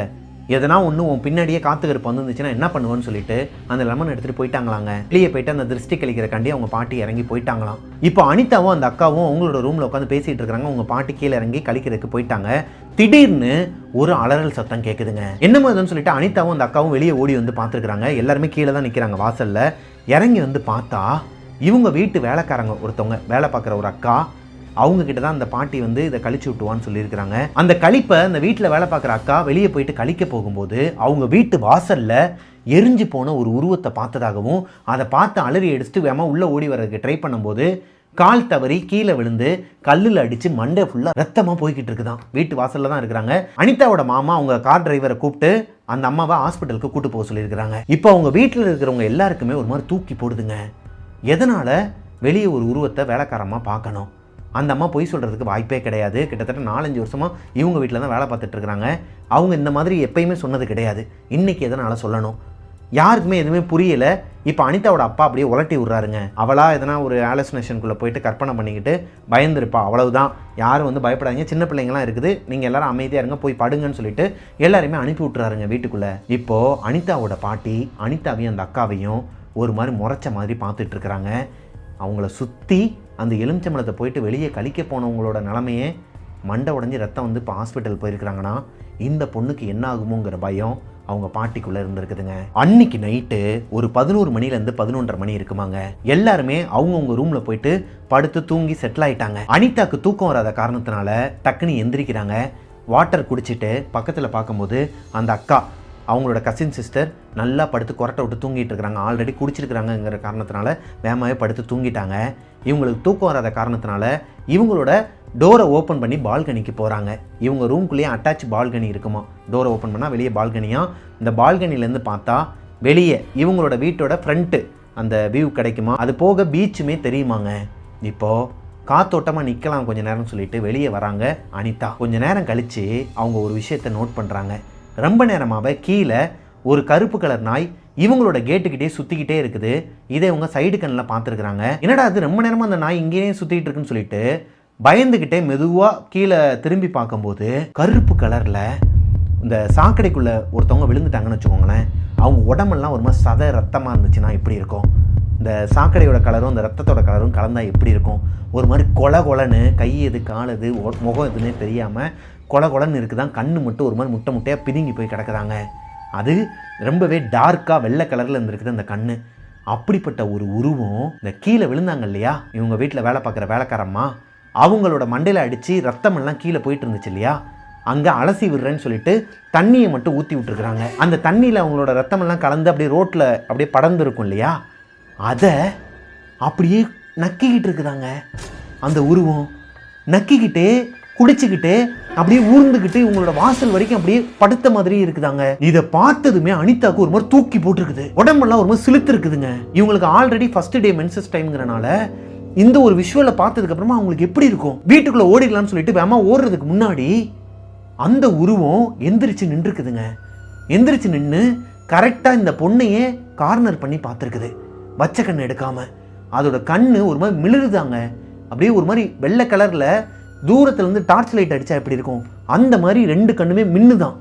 எதனா ஒன்று உன் பின்னாடியே காத்துக்கருப்பு வந்துச்சுன்னா என்ன பண்ணுவேன்னு சொல்லிட்டு அந்த லெமன் எடுத்துகிட்டு போயிட்டாங்களாங்க. வெளியே போயிட்டு அந்த திருஷ்டி கழிக்கிறக்காண்டி அவங்க பாட்டி இறங்கி போயிட்டாங்களாம். இப்போ அனிதாவும் அந்த அக்காவும் அவங்களோட ரூமில் உட்காந்து பேசிகிட்டு இருக்கிறாங்க. அவங்க பாட்டி கீழே இறங்கி கழிக்கிறதுக்கு போயிட்டாங்க. திடீர்னு ஒரு அலறல் சத்தம் கேட்குதுங்க. என்ன மாதிரின்னு சொல்லிட்டு அனிதாவும் அந்த அக்காவும் வெளியே ஓடி பார்த்துருக்குறாங்க. எல்லாருமே கீழே தான் நிற்கிறாங்க வாசலில். இறங்கி பார்த்தா இவங்க வீட்டு வேலைக்காரங்க ஒருத்தவங்க வேலை பார்க்குற ஒரு அக்கா, அவங்க கிட்ட தான் அந்த பாட்டி இதை கழிச்சு விட்டுவான்னு சொல்லியிருக்கிறாங்க. அந்த கழிப்பை அந்த வீட்டில் வேலை பார்க்குற அக்கா வெளியே போயிட்டு கழிக்க போகும்போது அவங்க வீட்டு வாசலில் எரிஞ்சு போன ஒரு உருவத்தை பார்த்ததாகவும், அதை பார்த்து அலறி அடிச்சுட்டு வேமா உள்ளே ஓடி வர்றதுக்கு ட்ரை பண்ணும்போது கால் தவறி கீழே விழுந்து கல்லில் அடித்து மண்டை ஃபுல்லாக ரத்தமாக போய்கிட்டு இருக்குதான். வீட்டு வாசலில் தான் இருக்கிறாங்க. அனிதாவோட மாமா அவங்க கார் டிரைவரை கூப்பிட்டு அந்த அம்மாவை ஹாஸ்பிட்டலுக்கு கூட்டு போக சொல்லியிருக்கிறாங்க. இப்போ அவங்க வீட்டில் இருக்கிறவங்க எல்லாருக்குமே ஒரு மாதிரி தூக்கி போடுதுங்க. எதனால் வெளியே ஒரு உருவத்தை வேலைக்காரமாக பார்க்கணும்? அந்த அம்மா பொய் சொல்கிறதுக்கு வாய்ப்பே கிடையாது. கிட்டத்தட்ட 4-5 வருஷமாக இவங்க வீட்டில் தான் வேலை பார்த்துட்டு இருக்கிறாங்க. அவங்க இந்த மாதிரி எப்பயுமே சொன்னது கிடையாது. இன்றைக்கி எதனால் சொல்லணும்? யாருக்குமே எதுவுமே புரியலை. இப்போ அனிதாவோட அப்பா அப்படியே உலட்டி விட்றாருங்க. அவளா எதனா ஒரு ஆலோசனேஷனுக்குள்ளே போயிட்டு கற்பனை பண்ணிக்கிட்டு பயந்துருப்பா, அவ்வளவுதான். யாரும் பயப்படாதீங்க, சின்ன பிள்ளைங்களாம் இருக்குது, நீங்கள் எல்லாரும் அமைதியாக இருங்க, போய் படுங்கன்னு சொல்லிட்டு எல்லாருமே அனுப்பி விட்டுறாருங்க வீட்டுக்குள்ளே. இப்போது அனிதாவோட பாட்டி அனிதாவையும் அந்த அக்காவையும் ஒரு மாதிரி முறைச்ச மாதிரி பார்த்துட்டு இருக்கிறாங்க. அவங்கள சுற்றி அந்த எலுமிச்சம்பழத்தை போயிட்டு வெளியே கழிக்க போனவங்களோட நிலமையே மண்டை உடஞ்சி ரத்தம் வந்து இப்போ ஹாஸ்பிட்டல் போயிருக்கிறாங்கன்னா இந்த பொண்ணுக்கு என்ன ஆகுமோங்கிற பயம் அவங்க பாட்டிக்குள்ளே இருந்திருக்குதுங்க. அன்னைக்கு நைட்டு ஒரு 11 மணிலேருந்து 11:30 மணி இருக்குமாங்க. எல்லாருமே அவங்கவுங்க ரூமில் போயிட்டு படுத்து தூங்கி செட்டில் ஆகிட்டாங்க. அனிதாக்கு தூக்கம் வராத காரணத்தினால டக்குன்னு எந்திரிக்கிறாங்க. வாட்டர் குடிச்சிட்டு பக்கத்தில் பார்க்கும்போது அந்த அக்கா அவங்களோட கசின் சிஸ்டர் நல்லா படுத்து கொரட்டை விட்டு தூங்கிட்டு இருக்கிறாங்க. ஆல்ரெடி குடிச்சிருக்கிறாங்கங்கிற காரணத்தினால வேகமாகவே படுத்து தூங்கிட்டாங்க. இவங்களுக்கு தூக்கம் வராத காரணத்தினால இவங்களோட டோரை ஓப்பன் பண்ணி பால்கனிக்கு போகிறாங்க. இவங்க ரூம்குள்ளேயே அட்டாச் பால்கனி இருக்குமா. டோரை ஓப்பன் பண்ணால் வெளியே பால்கனியாக. இந்த பால்கனிலேருந்து பார்த்தா வெளியே இவங்களோட வீட்டோட ஃப்ரண்ட்டு அந்த வியூ கிடைக்குமா. அது போக பீச்சுமே தெரியுமாங்க. இப்போது காத்தோட்டமாக நிற்கலாம் கொஞ்சம் நேரம் சொல்லிட்டு வெளியே வராங்க அனிதா. கொஞ்சம் நேரம் கழித்து அவங்க ஒரு விஷயத்தை நோட் பண்ணுறாங்க. ரொம்ப நேரமாகவே கீழே ஒரு கருப்பு கலர் நாய் இவங்களோட கேட்டுக்கிட்டே சுற்றிக்கிட்டே இருக்குது. இதை இவங்க சைடு கண்ணில் பார்த்துருக்குறாங்க. என்னடா அது ரொம்ப நேரமாக அந்த நாய் இங்கேயே சுற்றிக்கிட்டு இருக்குன்னு சொல்லிட்டு பயந்துக்கிட்டே மெதுவாக கீழே திரும்பி பார்க்கும்போது கருப்பு கலரில் இந்த சாக்கடைக்குள்ளே ஒருத்தவங்க விழுந்துட்டாங்கன்னு வச்சுக்கோங்களேன். அவங்க உடம்பெல்லாம் ஒரு மாதிரி சத ரத்தமாக இருந்துச்சுன்னா எப்படி இருக்கும், இந்த சாக்கடையோட கலரும் இந்த ரத்தத்தோட கலரும் கலந்தால் எப்படி இருக்கும், ஒரு மாதிரி கொலன்னு கை எது கால் எது முகம் எதுன்னே தெரியாமல் கொலன்னு இருக்குதான். கண்ணு மட்டும் ஒரு மாதிரி முட்டை முட்டையாக பிதுங்கி போய் கிடக்குறாங்க. அது ரொம்பவே டார்க்காக வெள்ளை கலரில் இருந்திருக்குது அந்த கண்ணு. அப்படிப்பட்ட ஒரு உருவம் இந்த கீழே விழுந்தாங்க இல்லையா இவங்க வீட்டில் வேலை பார்க்குற வேலைக்காரம்மா, அவங்களோட மண்டையில் அடித்து ரத்தமெல்லாம் கீழே போயிட்டு இருந்துச்சு இல்லையா, அங்கே அலசி விடுறேன்னு சொல்லிட்டு தண்ணியை மட்டும் ஊற்றி விட்டுருக்குறாங்க. அந்த தண்ணியில் அவங்களோட ரத்தமெல்லாம் கலந்து அப்படியே ரோட்டில் அப்படியே படர்ந்துருக்கும் இல்லையா, அதை அப்படியே நக்கிக்கிட்டு இருக்குதாங்க அந்த உருவம். நக்கிக்கிட்டே குடிச்சுக்கிட்டு அப்படியே ஊர்ந்துக்கிட்டு இவங்களோட வாசல் வரைக்கும் அப்படியே படுத்த மாதிரி இருக்குதாங்க. இதை பார்த்ததுமே அனிதாக்கு ஒரு மாதிரி தூக்கி போட்டுருக்குது. உடம்பெல்லாம் ஒரு மாதிரி சிலுத்து இருக்குதுங்க. இவங்களுக்கு ஆல்ரெடி ஃபர்ஸ்ட் டே மென்சஸ் டைம்ங்கிறனால இந்த ஒரு விஷுவலை பார்த்ததுக்கு அப்புறமா அவங்களுக்கு எப்படி இருக்கும், வீட்டுக்குள்ள ஓடிடலாம்னு சொல்லிட்டு வேமா ஓடுறதுக்கு முன்னாடி அந்த உருவம் எந்திரிச்சு நின்றுக்குதுங்க. எந்திரிச்சு நின்று கரெக்டாக இந்த பொண்ணையே கார்னர் பண்ணி பார்த்துருக்குது. வச்ச கண்ணு எடுக்காம அதோட கண்ணு ஒரு மாதிரி மிளிருதாங்க. அப்படியே ஒரு மாதிரி வெள்ளை கலரில் தூரத்துலேருந்து டார்ச் லைட் அடித்தா எப்படி இருக்கும் அந்த மாதிரி 2 கண்ணுமே மின்னுதான்.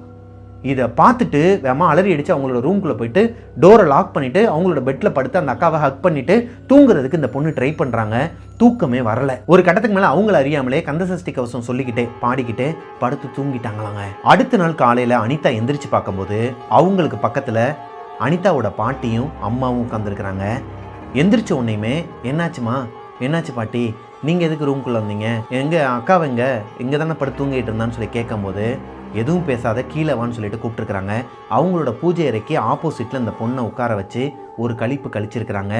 இதை பார்த்துட்டு வேமா அலறி அடித்து அவங்களோட ரூம்குள்ளே போயிட்டு டோரை லாக் பண்ணிவிட்டு அவங்களோட பெட்டில் படுத்து அந்த அக்காவை ஹக் பண்ணிவிட்டு தூங்குறதுக்கு இந்த பொண்ணு ட்ரை பண்ணுறாங்க. தூக்கமே வரலை. ஒரு கட்டத்துக்கு மேலே அவங்கள அறியாமலே கந்தசஷ்டி கவசம் சொல்லிக்கிட்டே பாடிக்கிட்டே படுத்து தூங்கிட்டாங்களாங்க. அடுத்த நாள் காலையில் அனிதா எந்திரிச்சு பார்க்கும்போது அவங்களுக்கு பக்கத்தில் அனிதாவோட பாட்டியும் அம்மாவும் உட்காந்துருக்குறாங்க. எந்திரிச்ச உடனேயுமே என்னாச்சுமா, என்னாச்சு பாட்டி, நீங்கள் எதுக்கு ரூம்குள்ளே வந்தீங்க, எங்கள் அக்காவை இங்கே தானே படுத்து தூங்கிட்டு இருந்தான்னு சொல்லி கேட்கும்போது எதுவும் பேசாத கீழே வான்னு சொல்லிட்டு கூப்பிட்டுருக்குறாங்க. அவங்களோட பூஜை அறைக்கு ஆப்போசிட்டில் இந்த பொண்ணை உட்கார வச்சு ஒரு கழிப்பு கழிச்சிருக்கிறாங்க.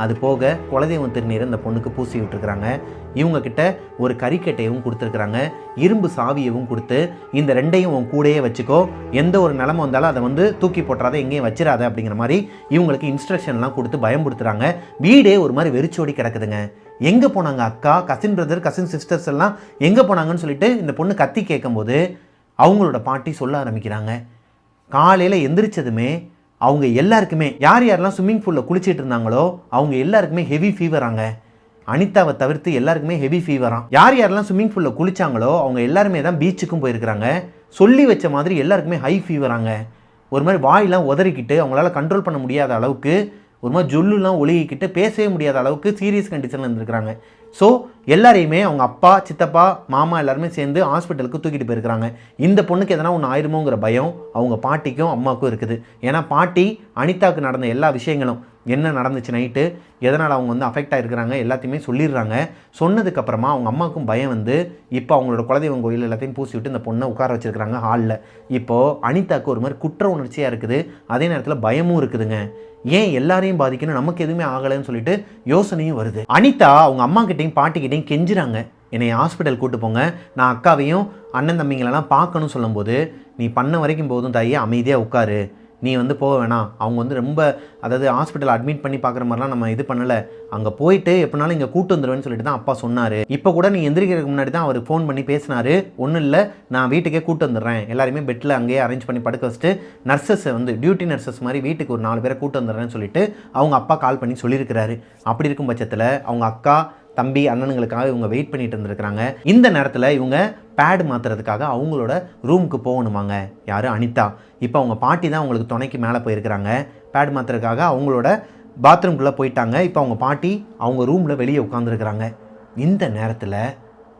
அது போக குலதெய்வம் திருநீரை இந்த பொண்ணுக்கு பூசி விட்டுருக்குறாங்க. இவங்கக்கிட்ட ஒரு கறிக்கட்டையும் கொடுத்துருக்குறாங்க. இரும்பு சாவியவும் கொடுத்து இந்த 2ஐயும் உன் கூடையே வச்சுக்கோ, எந்த ஒரு நிலமை வந்தாலும் அதை வந்து தூக்கி போட்டுறாத, எங்கேயும் வச்சிடாத அப்படிங்கிற மாதிரி இவங்களுக்கு இன்ஸ்ட்ரக்ஷன்லாம் கொடுத்து பயம்படுத்துகிறாங்க. வீடே ஒரு மாதிரி வெறிச்சோடி கிடக்குதுங்க. எங்கே போனாங்க அக்கா, கசின் பிரதர், கசின் சிஸ்டர்ஸ் எல்லாம் எங்கே போனாங்கன்னு சொல்லிட்டு இந்த பொண்ணு கத்தி கேட்கும்போது அவங்களோட பாட்டி சொல்ல ஆரம்பிக்கிறாங்க. காலையில் எந்திரிச்சதுமே அவங்க எல்லாருக்குமே யார் யாரெல்லாம் ஸ்விம்மிங் பூலில் குளிச்சிட்டு இருந்தாங்களோ அவங்க எல்லாருக்குமே ஹெவி ஃபீவராங்க. அனிதாவை தவிர்த்து எல்லாருக்குமே ஹெவி ஃபீவராம். யார் யாரெல்லாம் ஸ்விம்மிங் பூலில் குளிச்சாங்களோ அவங்க எல்லாருமே தான் பீச்சுக்கும் போயிருக்கிறாங்க. சொல்லி வச்ச மாதிரி எல்லாருக்குமே ஹை ஃபீவராங்க. ஒரு மாதிரி வாயெல்லாம் உதறிக்கிட்டு அவங்களால கண்ட்ரோல் பண்ண முடியாத அளவுக்கு ஒரு மாதிரி ஜொல்லுலாம் ஒழுகிக்கிட்டு பேசவே முடியாத அளவுக்கு சீரியஸ் கண்டிஷனில் இருந்திருக்கிறாங்க. ஸோ எல்லாரையுமே அவங்க அப்பா, சித்தப்பா, மாமா எல்லாருமே சேர்ந்து ஹாஸ்பிட்டலுக்கு தூக்கிட்டு போயிருக்கிறாங்க. இந்த பொண்ணுக்கு எதனா ஒன்று ஆயிருமோங்கிற பயம் அவங்க பாட்டிக்கும் அம்மாவுக்கும் இருக்குது. ஏன்னா பாட்டி அனிதாவுக்கு நடந்த எல்லா விஷயங்களும் என்ன நடந்துச்சு நைட்டு, எதனால் அவங்க வந்து அஃபெக்ட் ஆகிருக்கிறாங்க எல்லாத்தையுமே சொல்லிடுறாங்க. சொன்னதுக்கப்புறமா அவங்க அம்மாவுக்கும் பயம் வந்து இப்போ அவங்களோட குலதெய்வம் கோயில் எல்லாத்தையும் பூசி விட்டு இந்த பொண்ணை உட்கார வச்சுருக்கிறாங்க ஹாலில். இப்போது அனிதாவுக்கு ஒரு மாதிரி குற்ற உணர்ச்சியாக இருக்குது, அதே நேரத்தில் பயமும் இருக்குதுங்க. ஏன் எல்லாரையும் பாதிக்கணும், நமக்கு எதுவுமே ஆகலைன்னு சொல்லிட்டு யோசனையும் வருது. அனிதா அவங்க அம்மா கிட்டையும் பாட்டிக்கிட்டையும் கெஞ்சுறாங்க, என்னை ஹாஸ்பிட்டல் கூட்டு போங்க, நான் அக்காவையும் அண்ணன் தம்பிங்களெல்லாம் பார்க்கணும்னு சொல்லும்போது நீ பண்ண வரைக்கும் போதும் தாயே, அமைதியாக உட்காரு, நீ வந்து போக வேணாம், அவங்க வந்து ரொம்ப அதாவது ஹாஸ்பிட்டல் அட்மிட் பண்ணி பார்க்குற மாதிரிலாம் நம்ம இது பண்ணலை, அங்கே போயிட்டு எப்படினாலும் இங்கே கூட்டு வந்துடுவேன்னு சொல்லிட்டு தான் அப்பா சொன்னார். இப்போ கூட நீ எந்திரிக்கிறதுக்கு முன்னாடி தான் அவர் ஃபோன் பண்ணி பேசினார், ஒன்றும் இல்லை நான் வீட்டுக்கே கூட்டு வந்துடுறேன், எல்லாருமே பெட்டில் அங்கேயே அரேஞ்ச் பண்ணி படுக்க வச்சுட்டு நர்சஸை வந்து டியூட்டி நர்சஸ் மாதிரி வீட்டுக்கு ஒரு 4 பேரை கூட்டு வந்துடுறேன்னு சொல்லிட்டு அவங்க அப்பா கால் பண்ணி சொல்லியிருக்கிறாரு. அப்படி இருக்கும் பட்சத்தில் அவங்க அக்கா, தம்பி, அண்ணனுங்களுக்காக இவங்க வெயிட் பண்ணிட்டு இருந்திருக்கிறாங்க. இந்த நேரத்தில் இவங்க பேட் மாற்றுறதுக்காக அவங்களோட ரூமுக்கு போகணுமாங்க. யார்? அனிதா. இப்போ அவங்க பாட்டி தான் அவங்களுக்கு துணைக்கு மேலே போயிருக்கிறாங்க. பேட் மாற்றுறதுக்காக அவங்களோட பாத்ரூம்குள்ளே போயிட்டாங்க. இப்போ அவங்க பாட்டி அவங்க ரூமில் வெளியே உட்காந்துருக்குறாங்க. இந்த நேரத்தில்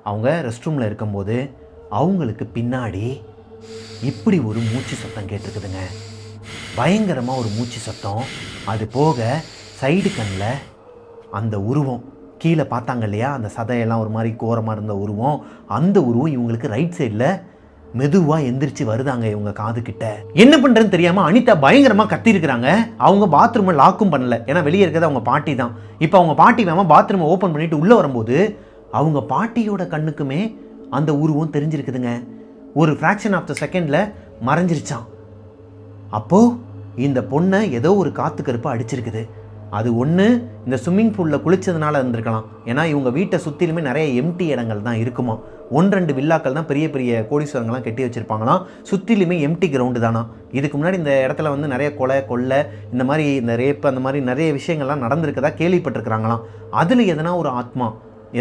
அவங்க ரெஸ்ட் ரூமில் இருக்கும்போது அவங்களுக்கு பின்னாடி இப்படி ஒரு மூச்சு சத்தம் கேட்டிருக்குதுங்க. பயங்கரமாக ஒரு மூச்சு சத்தம். அது போக சைடு கண்ணில் அந்த உருவம் கீழே பார்த்தாங்க இல்லையா, அந்த சதையெல்லாம் ஒரு மாதிரி கோரமாக இருந்த உருவம், அந்த உருவம் இவங்களுக்கு ரைட் சைடில் மெதுவாக எந்திரிச்சு வருதாங்க இவங்க காதுகிட்ட. என்ன பண்ணுறதுன்னு தெரியாமல் அனிதா பயங்கரமாக கத்திருக்கிறாங்க. அவங்க பாத்ரூமை லாக்கும் பண்ணல, ஏன்னா வெளியே இருக்கிறது அவங்க பாட்டி தான். இப்போ அவங்க பாட்டி வேமா பாத்ரூமை ஓப்பன் பண்ணிட்டு உள்ளே வரும்போது அவங்க பாட்டியோட கண்ணுக்குமே அந்த உருவம் தெரிஞ்சிருக்குதுங்க. ஒரு ஃப்ராக்ஷன் ஆஃப் த செகண்டில் மறைஞ்சிருச்சான். அப்போது இந்த பொண்ணை ஏதோ ஒரு காற்று கருப்பு அடிச்சிருக்குது. அது ஒன்று இந்த ஸ்விம்மிங் பூலில் குளித்ததுனால இருந்திருக்கலாம். ஏன்னா இவங்க வீட்டை சுற்றிலுமே நிறைய எம்டி இடங்கள் தான் இருக்குமா. 1-2 வில்லாக்கள் தான் பெரிய பெரிய கோடீஸ்வரங்கள்லாம் கட்டி வச்சுருப்பாங்களாம். சுற்றிலுமே எம்டி கிரவுண்டு தானா. இதுக்கு முன்னாடி இந்த இடத்துல வந்து நிறைய கொலை இந்த மாதிரி இந்த ரேப்பு அந்த மாதிரி நிறைய விஷயங்கள்லாம் நடந்திருக்கதா கேள்விப்பட்டிருக்கிறாங்களாம். அதில் எதனா ஒரு ஆத்மா,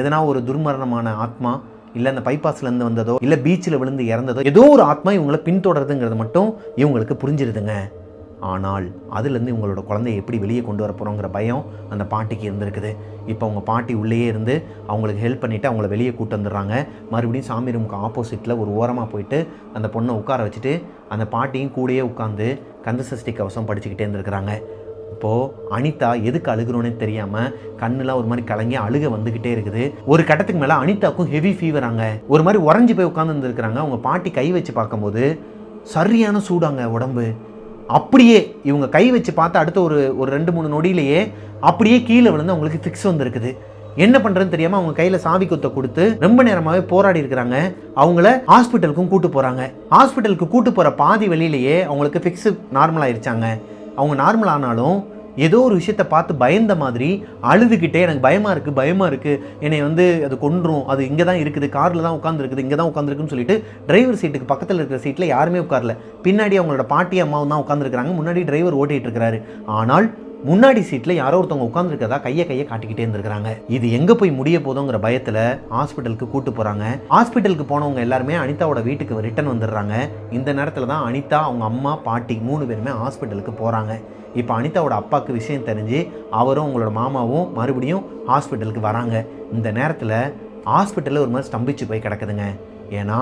எதனா ஒரு துர்மரணமான ஆத்மா, இல்லை அந்த பைபாஸ்லேருந்து வந்ததோ இல்லை பீச்சில் விழுந்து இறந்ததோ ஏதோ ஒரு ஆத்மா இவங்களை பின்தொடருதுங்கிறது மட்டும் இவங்களுக்கு புரிஞ்சிருதுங்க. ஆனால் அதுலேருந்து இவங்களோட குழந்தைய எப்படி வெளியே கொண்டு வர போகிறோங்கிற பயம் அந்த பாட்டிக்கு இருந்திருக்குது. இப்போ அவங்க பாட்டி உள்ளேயே இருந்து அவங்களுக்கு ஹெல்ப் பண்ணிவிட்டு அவங்கள வெளியே கூட்டு வந்துடுறாங்க. மறுபடியும் சாமி ரூமுக்கு ஆப்போசிட்டில் ஒரு ஓரமாக போயிட்டு அந்த பொண்ணை உட்கார வச்சுட்டு அந்த பாட்டியும் கூடயே உட்காந்து கந்த சஷ்டி கவசம் படிச்சுக்கிட்டே இருந்திருக்கிறாங்க. இப்போது அனிதா எதுக்கு அழுகிறோன்னே தெரியாமல் கண்ணுலாம் ஒரு மாதிரி கலங்கி அழுக வந்துக்கிட்டே இருக்குது. ஒரு கட்டத்துக்கு மேலே அனிதாக்கும் ஹெவி ஃபீவராங்க. ஒரு மாதிரி உறைஞ்சி போய் உட்காந்து இருந்திருக்கிறாங்க. அவங்க பாட்டி கை வச்சு பார்க்கும்போது சரியான சூடாங்க உடம்பு. அப்படியே இவங்க கை வச்சு பார்த்து அடுத்த ஒரு 2-3 நொடியிலேயே அப்படியே கீழே விழுந்து அவங்களுக்கு ஃபிக்ஸ் வந்துருக்குது. என்ன பண்ணுறதுன்னு தெரியாமல் அவங்க கையில் சாவி குத்தை கொடுத்து ரொம்ப நேரமாகவே போராடி இருக்கிறாங்க. அவங்கள ஹாஸ்பிட்டலுக்கும் கூட்டு போகிறாங்க. ஹாஸ்பிட்டலுக்கு கூட்டு போகிற பாதி வழியிலேயே அவங்களுக்கு ஃபிக்ஸு நார்மல் ஆயிடுச்சாங்க. அவங்க நார்மல் ஆனாலும் ஏதோ ஒரு விஷயத்தை பார்த்து பயந்த மாதிரி அழுதுகிட்டே எனக்கு பயமாக இருக்குது என்னை வந்து அது கொன்றும், அது இங்கே தான் இருக்குது, காரில் தான் உட்காந்துருக்குது, இங்கே தான் உட்காந்துருக்குன்னு சொல்லிட்டு டிரைவர் சீட்டுக்கு பக்கத்தில் இருக்கிற சீட்டில் யாருமே உட்காரல. பின்னாடி அவங்களோட பாட்டி அம்மாவும் தான் உட்காந்துருக்குறாங்க. முன்னாடி டிரைவர் ஓட்டிகிட்டு இருக்கிறாரு. ஆனால் முன்னாடி சீட்டில் யாரோ ஒருத்தவங்க உட்காந்துருக்கதா கையை காட்டிக்கிட்டே இருந்திருக்கிறாங்க. இது எங்கே போய் முடிய போதோங்கிற பயத்தில் ஹாஸ்பிட்டலுக்கு கூட்டு போகிறாங்க. ஹாஸ்பிட்டலுக்கு போனவங்க எல்லாருமே அனிதாவோட வீட்டுக்கு ரிட்டர்ன் வந்துடுறாங்க. இந்த நேரத்தில் தான் அனிதா, அவங்க அம்மா, பாட்டி 3 பேருமே ஹாஸ்பிட்டலுக்கு போகிறாங்க. இப்போ அனிதாவோட அப்பாவுக்கு விஷயம் தெரிஞ்சு அவரும் அவங்களோட மாமாவும் மறுபடியும் ஹாஸ்பிட்டலுக்கு வராங்க. இந்த நேரத்தில் ஹாஸ்பிட்டலில் ஒரு மாதிரி ஸ்தம்பிச்சு போய் கிடக்குதுங்க. ஏன்னா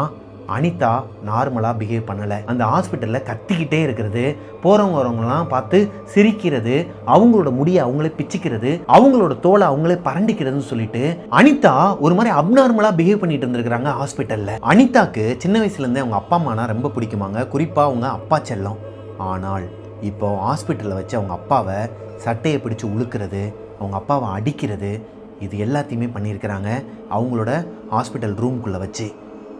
அனிதா நார்மலாக பிஹேவ் பண்ணலை. அந்த ஹாஸ்பிட்டலில் கத்திக்கிட்டே இருக்கிறது, போகிறவங்க வரவங்களாம் பார்த்து சிரிக்கிறது, அவங்களோட முடியை அவங்களே பிச்சுக்கிறது, அவங்களோட தோலை அவங்களே பரண்டிக்கிறதுன்னு சொல்லிட்டு அனிதா ஒரு மாதிரி அப்நார்மலாக பிஹேவ் பண்ணிட்டு இருந்திருக்கிறாங்க ஹாஸ்பிட்டலில். அனிதாக்கு சின்ன வயசுலேருந்தே அவங்க அப்பா அம்மானா ரொம்ப பிடிக்குமாங்க, குறிப்பாக அவங்க அப்பா செல்லம். ஆனால் இப்போ ஹாஸ்பிட்டலில் வச்சு அவங்க அப்பாவை சட்டையை பிடிச்சி உழுக்கிறது, அவங்க அப்பாவை அடிக்கிறது, இது எல்லாத்தையுமே பண்ணியிருக்கிறாங்க அவங்களோட ஹாஸ்பிட்டல் ரூம்குள்ளே வச்சு.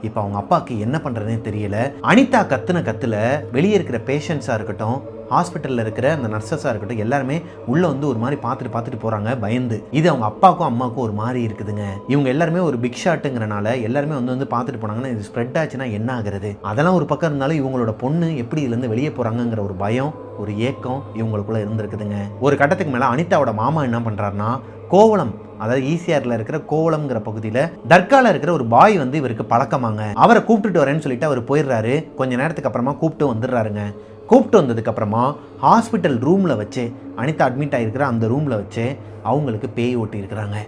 இப்போ அவங்க அப்பாவுக்கு என்ன பண்ணுறதுனே தெரியல. அனிதா கத்துல வெளியே இருக்கிற பேஷண்ட்ஸாக இருக்கட்டும், ஹாஸ்பிட்டலில் இருக்கிற அந்த நர்சஸாக இருக்கட்டும், எல்லாருமே உள்ளே வந்து ஒரு மாதிரி பார்த்துட்டு போகிறாங்க பயந்து. இது அவங்க அப்பாவுக்கும் அம்மாவுக்கும் ஒரு மாதிரி இருக்குதுங்க. இவங்க எல்லாருமே ஒரு பிக் ஷாட்டுங்கிறனால எல்லாருமே வந்து பார்த்துட்டு போனாங்கன்னா இது ஸ்ப்ரெட் ஆச்சுன்னா என்ன ஆகுறது, அதெல்லாம் ஒரு பக்கம் இருந்தாலும் இவங்களோட பொண்ணு எப்படி இதுலேருந்து வெளியே போகிறாங்கங்கிற ஒரு பயம், ஒரு ஏக்கம் இவங்களுக்குள்ளே இருந்திருக்குதுங்க. ஒரு கட்டத்துக்கு மேலே அனிதாவோட மாமா என்ன பண்ணுறாருன்னா, கோவளம், அதாவது ஈசிஆரில் இருக்கிற கோவளம்ங்கிற பகுதியில் தர்காவில் இருக்கிற ஒரு பாய் வந்து இவருக்கு பழக்கமாங்க. அவரை கூப்பிட்டுட்டு வரேன்னு சொல்லிட்டு அவர் போயிடுறாரு. கொஞ்ச நேரத்துக்கு அப்புறமா கூப்பிட்டு வந்துடுறாருங்க. கூப்பிட்டு வந்ததுக்கப்புறமா ஹாஸ்பிட்டல் ரூமில் வச்சு, அனிதா அட்மிட் ஆகிருக்கிற அந்த ரூமில் வச்சு அவங்களுக்கு பேய் ஓட்டி இருக்கிறாங்க.